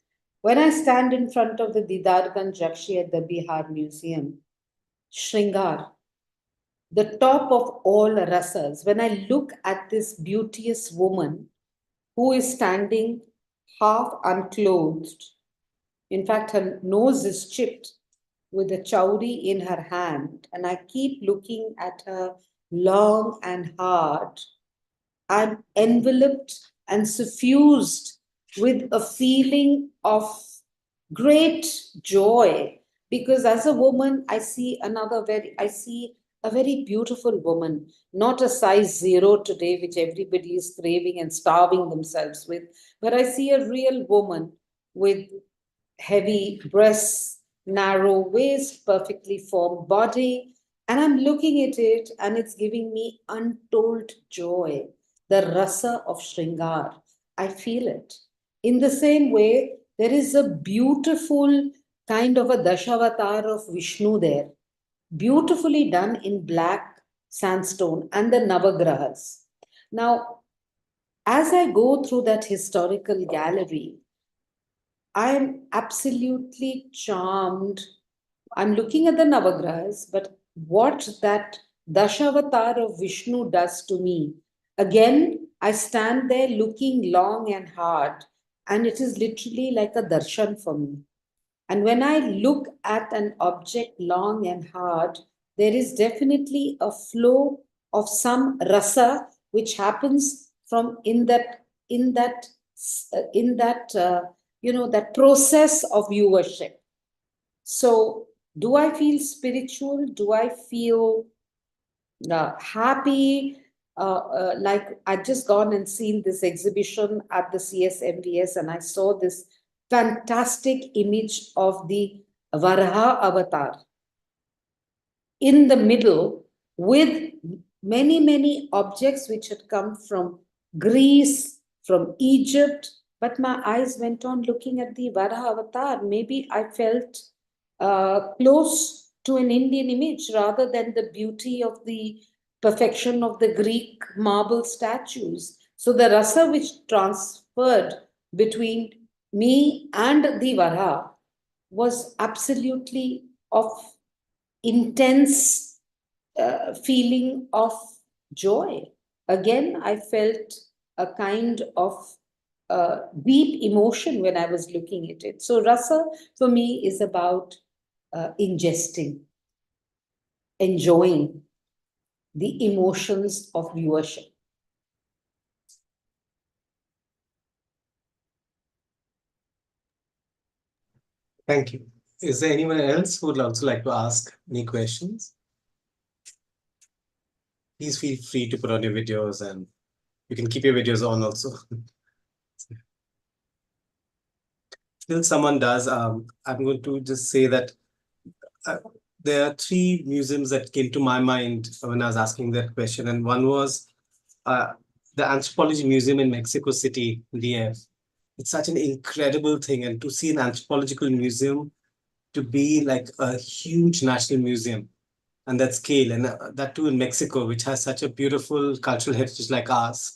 when I stand in front of the Didarganj Jakshi at the Bihar Museum, Shringar, the top of all rasas, when I look at this beauteous woman who is standing half unclothed, in fact, her nose is chipped with a chauri in her hand, and I keep looking at her long and hard, I'm enveloped and suffused with a feeling of great joy, because as a woman I see a very beautiful woman, not a size 0 today which everybody is craving and starving themselves with, but I see a real woman with heavy breasts, narrow waist, perfectly formed body, and I'm looking at it and it's giving me untold joy, the rasa of Shringar. I feel it. In the same way, there is a beautiful kind of a Dashavatar of Vishnu there, beautifully done in black sandstone and the Navagrahas. Now, as I go through that historical gallery, I am absolutely charmed. I'm looking at the Navagrahas, but what that Dashavatar of Vishnu does to me, again, I stand there looking long and hard, and it is literally like a darshan for me. And when I look at an object long and hard, there is definitely a flow of some rasa which happens from that process of viewership. So, do I feel spiritual? Do I feel happy? Like I'd just gone and seen this exhibition at the CSMVS, and I saw this fantastic image of the Varaha avatar in the middle with many, many objects which had come from Greece, from Egypt. But my eyes went on looking at the Varaha avatar. Maybe I felt close to an Indian image rather than the beauty of the perfection of the Greek marble statues. So the rasa which transferred occurred between me and the Vara was absolutely of intense feeling of joy. Again, I felt a kind of deep emotion when I was looking at it. So, rasa for me is about ingesting, enjoying the emotions of viewership. Thank you. Is there anyone else who would also like to ask any questions? Please feel free to put on your videos, and you can keep your videos on also. Till someone does, I'm going to just say that there are three museums that came to my mind when I was asking that question. And one was the Anthropology Museum in Mexico City, DF. It's such an incredible thing. And to see an anthropological museum to be like a huge national museum and that scale, and that too in Mexico, which has such a beautiful cultural heritage like ours,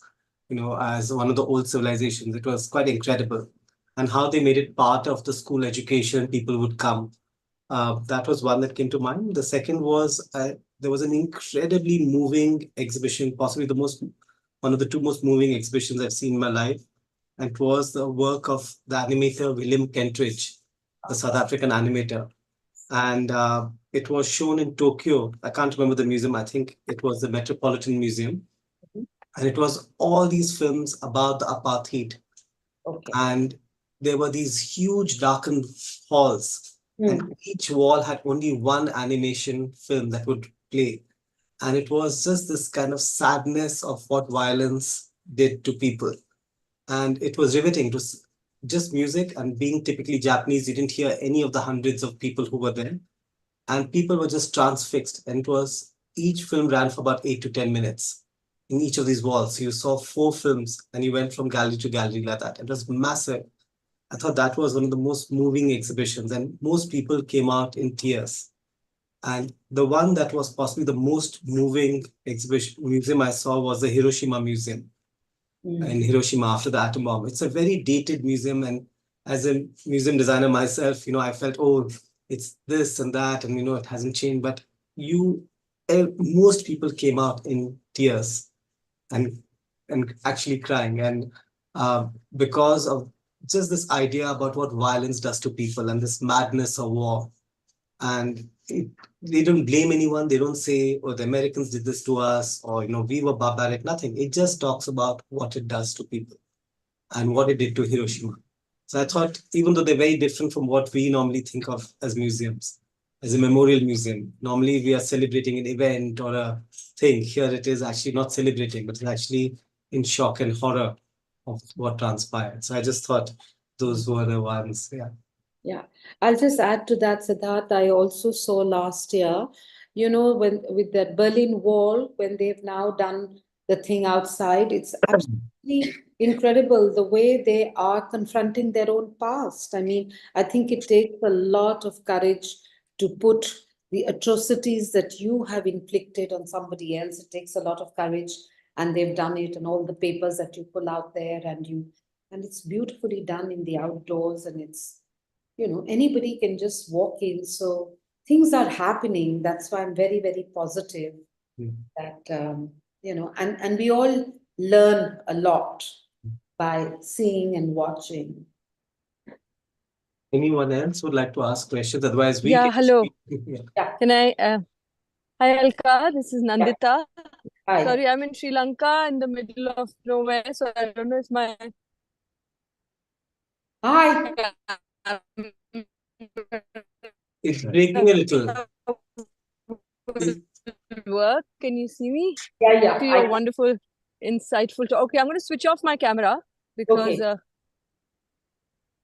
as one of the old civilizations, it was quite incredible. And how they made it part of the school education, people would come. That was one that came to mind. The second was there was an incredibly moving exhibition, possibly one of the two most moving exhibitions I've seen in my life. And it was the work of the animator William Kentridge, the South African animator. And it was shown in Tokyo. I can't remember the museum. I think it was the Metropolitan Museum. And it was all these films about the apartheid. Okay. And there were these huge darkened halls, and each wall had only one animation film that would play. And it was just this kind of sadness of what violence did to people. And it was riveting. It was just music, and being typically Japanese, you didn't hear any of the hundreds of people who were there. And people were just transfixed. And each film ran for about 8 to 10 minutes in each of these walls. So you saw 4 films and you went from gallery to gallery like that. It was massive. I thought that was one of the most moving exhibitions, and most people came out in tears. And the one that was possibly the most moving exhibition museum I saw was the Hiroshima Museum in Hiroshima after the atom bomb. It's a very dated museum, and as a museum designer myself, I felt, oh, it's this and that, and it hasn't changed. But most people came out in tears and actually crying, and because of just this idea about what violence does to people and this madness of war. And they don't blame anyone. They don't say, oh, the Americans did this to us, or, we were barbaric, nothing. It just talks about what it does to people and what it did to Hiroshima. So I thought, even though they're very different from what we normally think of as museums, as a memorial museum, normally we are celebrating an event or a thing. Here it is actually not celebrating, but it's actually in shock and horror of what transpired. So I just thought those were the ones. Yeah. Yeah, I'll just add to that, Siddharth. I also saw last year, when with that Berlin Wall, when they've now done the thing outside, it's absolutely incredible the way they are confronting their own past. I mean, I think it takes a lot of courage to put the atrocities that you have inflicted on somebody else. It takes a lot of courage, and they've done it, and all the papers that you pull out there, and it's beautifully done in the outdoors, and it's anybody can just walk in. So things are happening. That's why I'm very, very positive that, and we all learn a lot by seeing and watching. Anyone else would like to ask questions? Otherwise, we Yeah, can hello. Yeah. Can I? Hi, Alka. This is Nandita. Hi. Sorry, I'm in Sri Lanka in the middle of nowhere, so I don't know if my Hi. It's breaking a little. work. Can you see me? Yeah. To your wonderful, insightful talk. Okay, I'm going to switch off my camera because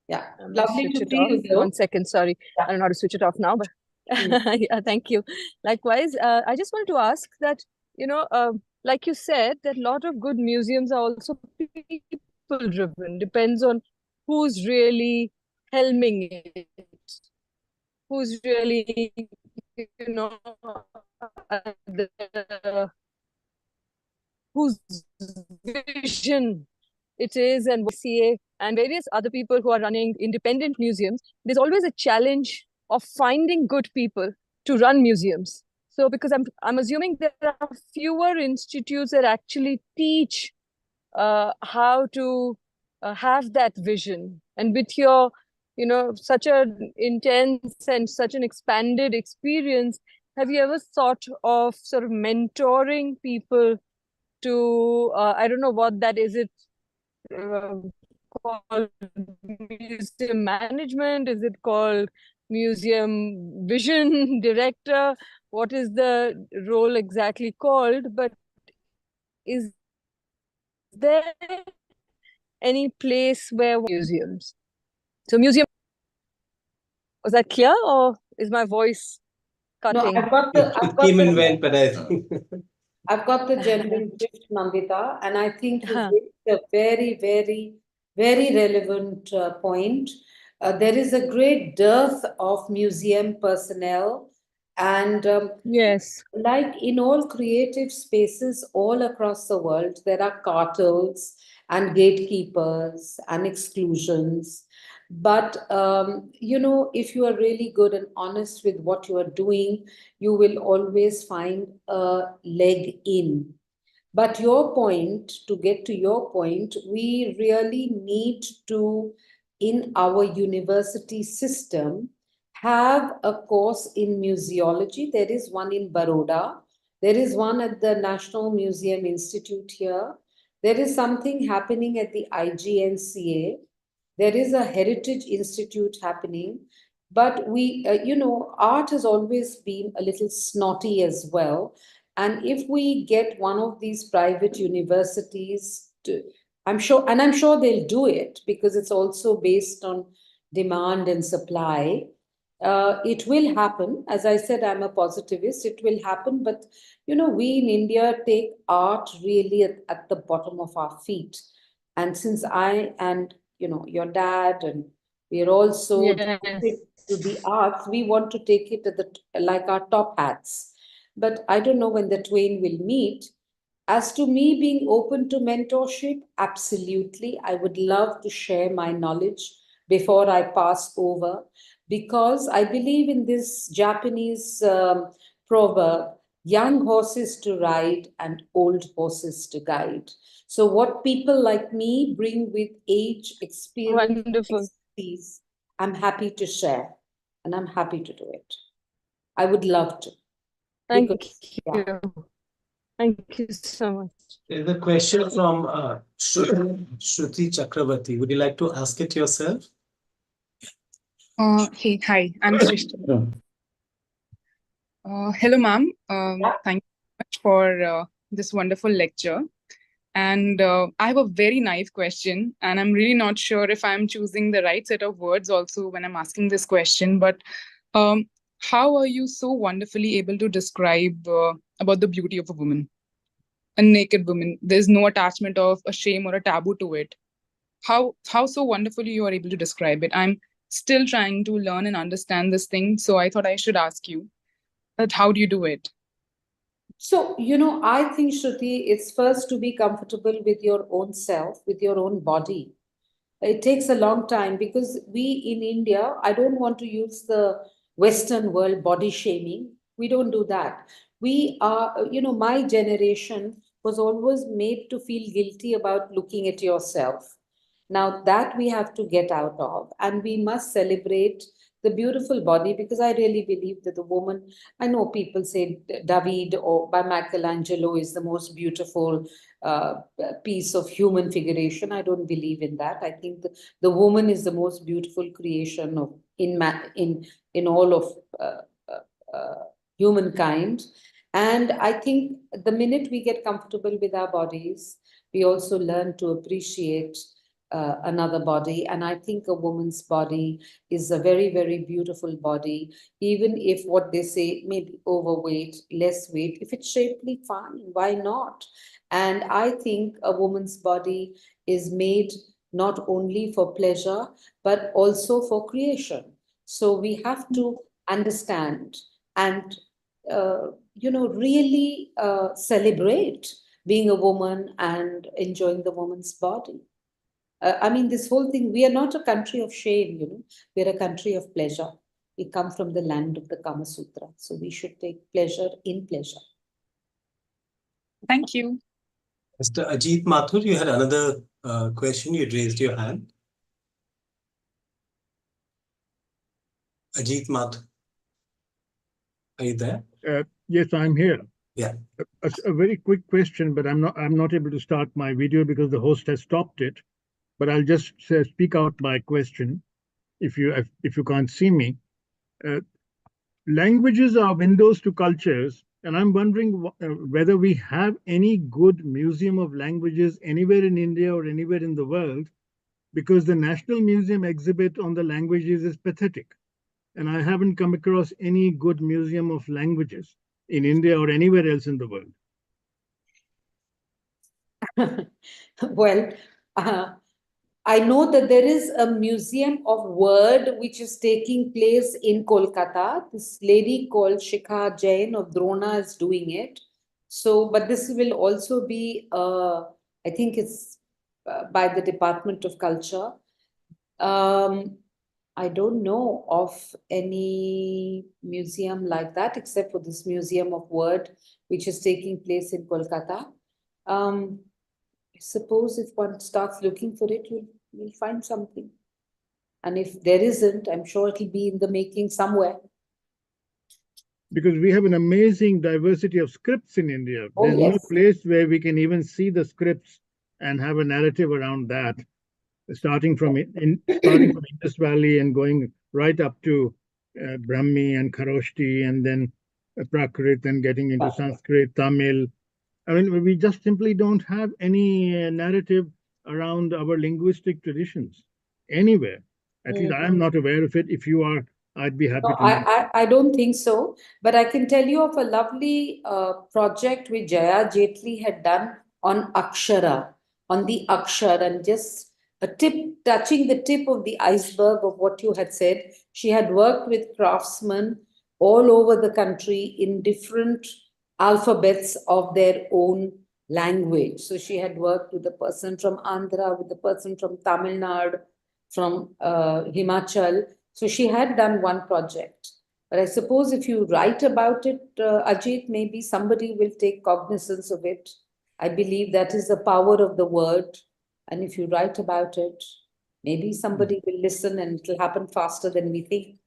yeah, I'm lovely switch to it see off. you, though. 1 second, sorry. Yeah. I don't know how to switch it off now, but yeah, thank you. Likewise, I just wanted to ask that, like you said, that a lot of good museums are also people driven. Depends on who's really helming it, who's really, the, whose vision it is, and CA and various other people who are running independent museums, there's always a challenge of finding good people to run museums. So because I'm assuming there are fewer institutes that actually teach how to have that vision. And with your, such an intense and such an expanded experience, have you ever thought of sort of mentoring people to, I don't know what that is, it called museum management? Is it called museum vision director? What is the role exactly called? But is there any place where museums? So museum, was that clear, or is my voice No, cutting? It came and went, but I think I've got the general drift, Nandita, and I think you've Uh-huh. raised a very, very, very relevant point. There is a great dearth of museum personnel, and Yes. like in all creative spaces all across the world, there are cartels and gatekeepers and exclusions. But if you are really good and honest with what you are doing, you will always find a leg in. But your point, to get to your point, we really need to, in our university system, have a course in museology. There is one in Baroda. There is one at the National Museum Institute here. There is something happening at the IGNCA. There is a heritage institute happening. But art has always been a little snotty as well. And if we get one of these private universities to, I'm sure they'll do it because it's also based on demand and supply. It will happen. As I said, I'm a positivist. It will happen. But, we in India take art really at the bottom of our feet. And since I and, your dad and we're also devoted Yes. to the arts, we want to take it like our top hats. But I don't know when the twain will meet. As to me being open to mentorship, absolutely. I would love to share my knowledge before I pass over because I believe in this Japanese proverb, young horses to ride and old horses to guide. So, what people like me bring with age, experience, Wonderful. expertise, I'm happy to share and I'm happy to do it. I would love to Thank because, yeah. you. Thank you so much. there's a question from Shruti Chakravarti. Would you like to ask it yourself? Hey, hi, I'm Srishti. Hello, ma'am. Thank you so much for this wonderful lecture. And I have a very naive question, and I'm really not sure if I'm choosing the right set of words also when I'm asking this question. But how are you so wonderfully able to describe about the beauty of a woman, a naked woman? There's no attachment of a shame or a taboo to it. How so wonderfully you are able to describe it? I'm still trying to learn and understand this thing, so I thought I should ask you that how do you do it? So, I think, Shruti, it's first to be comfortable with your own self, with your own body. It takes a long time because we in India, I don't want to use the Western world body shaming. We don't do that. We are, my generation was always made to feel guilty about looking at yourself. Now that we have to get out of, and we must celebrate the beautiful body because I really believe that the woman, I know people say David or by Michelangelo is the most beautiful piece of human figuration. I don't believe in that. I think the woman is the most beautiful creation of in all of humankind. And I think the minute we get comfortable with our bodies, we also learn to appreciate another body. And I think a woman's body is a very, very beautiful body, even if what they say may be overweight, less weight. If it's shapely, fine, why not? And I think a woman's body is made not only for pleasure, but also for creation. So we have to understand and, really celebrate being a woman and enjoying the woman's body. I mean, this whole thing, we are not a country of shame, we're a country of pleasure. We come from the land of the Kama Sutra. So we should take pleasure in pleasure. Thank you. Mr. Ajit Mathur, you had another question. You raised your hand. Ajit Mathur, are you there? Yes, I'm here. Yeah. A very quick question, but I'm not able to start my video because the host has stopped it. But I'll just speak out my question if you can't see me. Languages are windows to cultures, and I'm wondering whether we have any good museum of languages anywhere in India or anywhere in the world, because the National Museum exhibit on the languages is pathetic. And I haven't come across any good museum of languages in India or anywhere else in the world. Well, I know that there is a museum of word which is taking place in Kolkata. This lady called Shikha Jain of Drona is doing it. So, but this will also be, I think it's by the Department of Culture. I don't know of any museum like that, except for this Museum of Word, which is taking place in Kolkata. I suppose if one starts looking for it, you'll find something. And if there isn't, I'm sure it'll be in the making somewhere. Because we have an amazing diversity of scripts in India. There's no place where we can even see the scripts and have a narrative around that, starting from Indus Valley and going right up to Brahmi and Kharoshti, and then Prakrit, and getting into Sanskrit, Tamil. I mean, we just simply don't have any narrative around our linguistic traditions anywhere. At least I am not aware of it. If you are, I'd be happy to know. I don't think so. But I can tell you of a lovely project which Jaya Jetli had done on Akshara, on the Akshar, and just touching the tip of the iceberg of what you had said. She had worked with craftsmen all over the country in different alphabets of their own language. So she had worked with a person from Andhra, with a person from Tamil Nadu, from Himachal. So she had done one project. But I suppose if you write about it, Ajit, maybe somebody will take cognizance of it. I believe that is the power of the word. And if you write about it, maybe somebody will listen and it will happen faster than we think.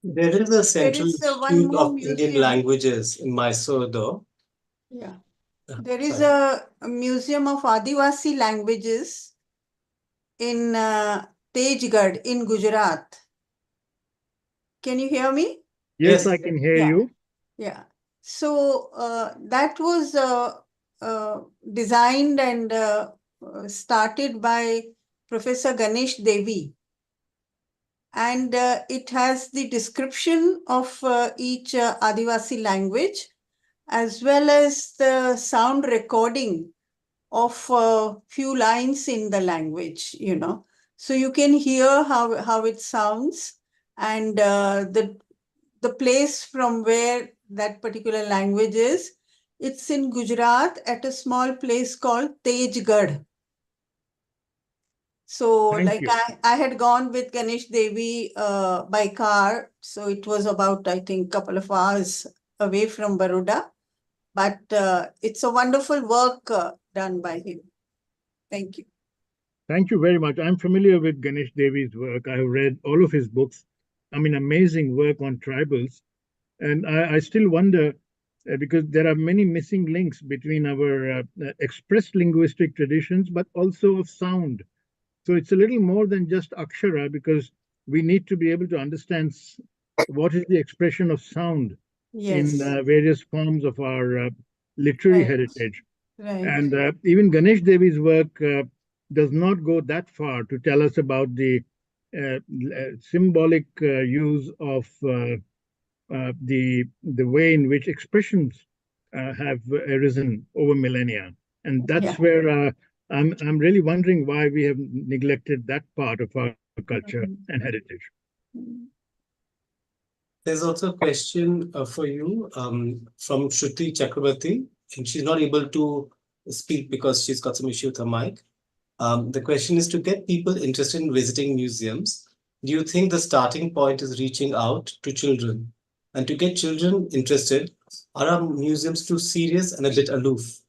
There is a Central Institute of Indian Languages in Mysore, though. Yeah. There is a museum of Adivasi languages in Tejgarh in Gujarat. Can you hear me? Yes, I can hear you. Yeah. So that was designed and started by Professor Ganesh Devi. And it has the description of each Adivasi language, as well as the sound recording of few lines in the language, So you can hear how it sounds, and the place from where that particular language is. It's in Gujarat at a small place called Tejgarh. So I had gone with Ganesh Devi by car. So it was about, I think, a couple of hours away from Baroda. But it's a wonderful work done by him. Thank you. Thank you very much. I'm familiar with Ganesh Devi's work. I have read all of his books. I mean, amazing work on tribals. And I still wonder, because there are many missing links between our expressed linguistic traditions, but also of sound. So it's a little more than just Akshara, because we need to be able to understand what is the expression of sound in various forms of our literary heritage. And even Ganesh Devi's work does not go that far to tell us about the symbolic use of the way in which expressions have arisen over millennia. And that's where I'm really wondering why we have neglected that part of our culture and heritage. There's also a question for you from Shruti Chakrabarti, and she's not able to speak because she's got some issue with her mic. The question is to get people interested in visiting museums. Do you think the starting point is reaching out to children? And to get children interested, are our museums too serious and a bit aloof?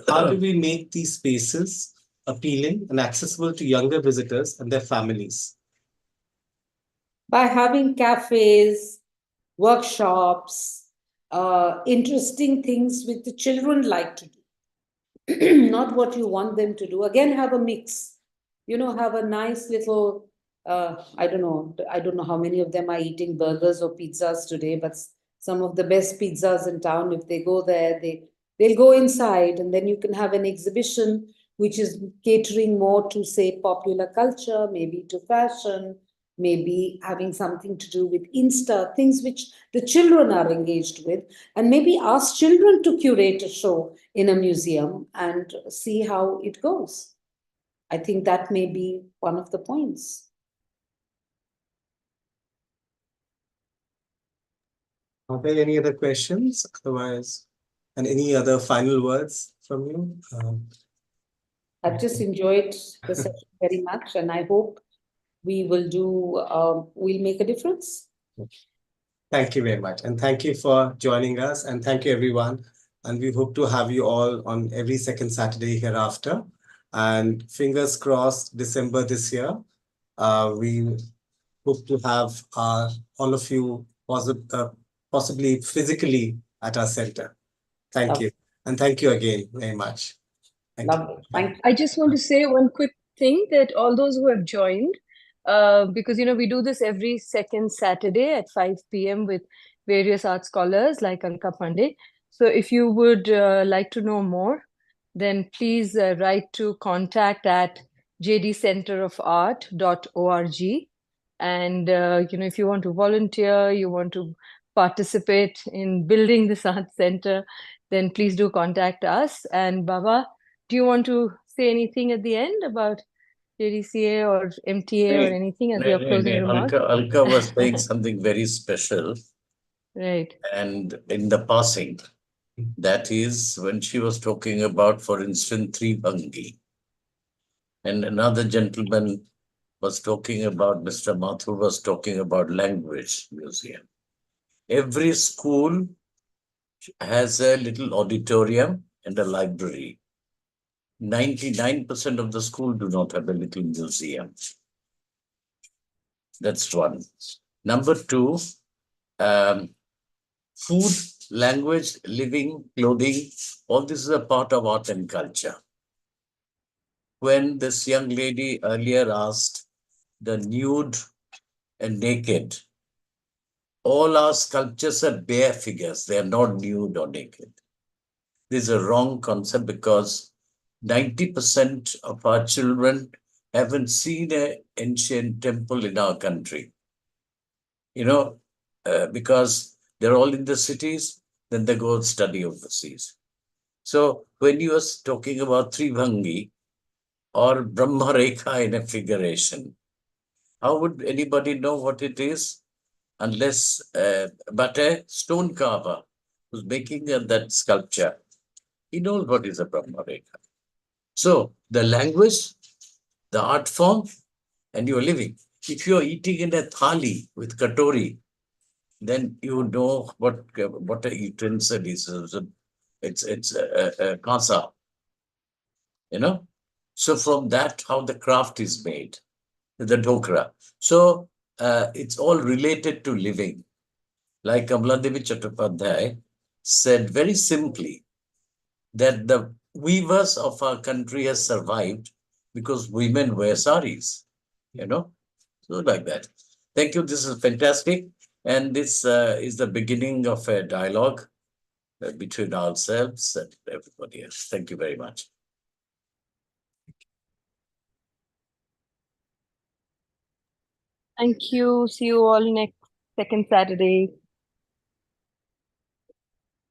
How do we make these spaces appealing and accessible to younger visitors and their families? By having cafes, workshops, interesting things which the children like to do, not what you want them to do. Again, have a mix. Have a nice little. I don't know. I don't know how many of them are eating burgers or pizzas today, but some of the best pizzas in town. If they go there, they'll go inside, and then you can have an exhibition which is catering more to, say, popular culture, maybe to fashion, maybe having something to do with Insta, things which the children are engaged with, and maybe ask children to curate a show in a museum and see how it goes. I think that may be one of the points. Are there any other questions? Otherwise, and any other final words from you? I've just enjoyed the session very much, and I hope we'll make a difference. Thank you very much. And thank you for joining us. And thank you, everyone. And we hope to have you all on every second Saturday hereafter. And fingers crossed, December this year, we hope to have all of you possibly physically at our center. Thank you. And thank you again very much. Thank you. Thank you. I just want to say one quick thing that all those who have joined, because we do this every second Saturday at 5 p.m. with various art scholars like Alka Pande. So if you would like to know more, then please write to contact@jdcenterofart.org. And if you want to volunteer, you want to participate in building this art center, then please do contact us. And Baba, do you want to say anything at the end about JDCA or MTA or anything as your closing remarks? Alka was saying something very special. Right. And in the passing, that is when she was talking about, for instance, Tribhangi. And another gentleman was talking about, Mr. Mathur was talking about language museum. Every school has a little auditorium and a library. 99% of the school do not have a little museum. That's one. Number two, food, language, living, clothing, all this is a part of art and culture. When this young lady earlier asked the nude and naked, all our sculptures are bare figures. They are not nude or naked. This is a wrong concept because 90% of our children haven't seen an ancient temple in our country. Because they're all in the cities, then they go and study overseas. So when you are talking about Tribhangi or Brahma Rekha in a figuration, how would anybody know what it is? Unless, but a stone carver who's making that sculpture, he knows what is a Brahma Rekha. So the language, the art form, and you're living. If you're eating in a thali with katori, then you know what a utensil is. It's a kasa, So from that, how the craft is made, the dhokra. So it's all related to living. Like Kamaladevi Chattopadhyay said very simply that the weavers of our country has survived because women wear saris, So like that. Thank you. This is fantastic. And this is the beginning of a dialogue between ourselves and everybody else. Thank you very much. Thank you. See you all next second Saturday.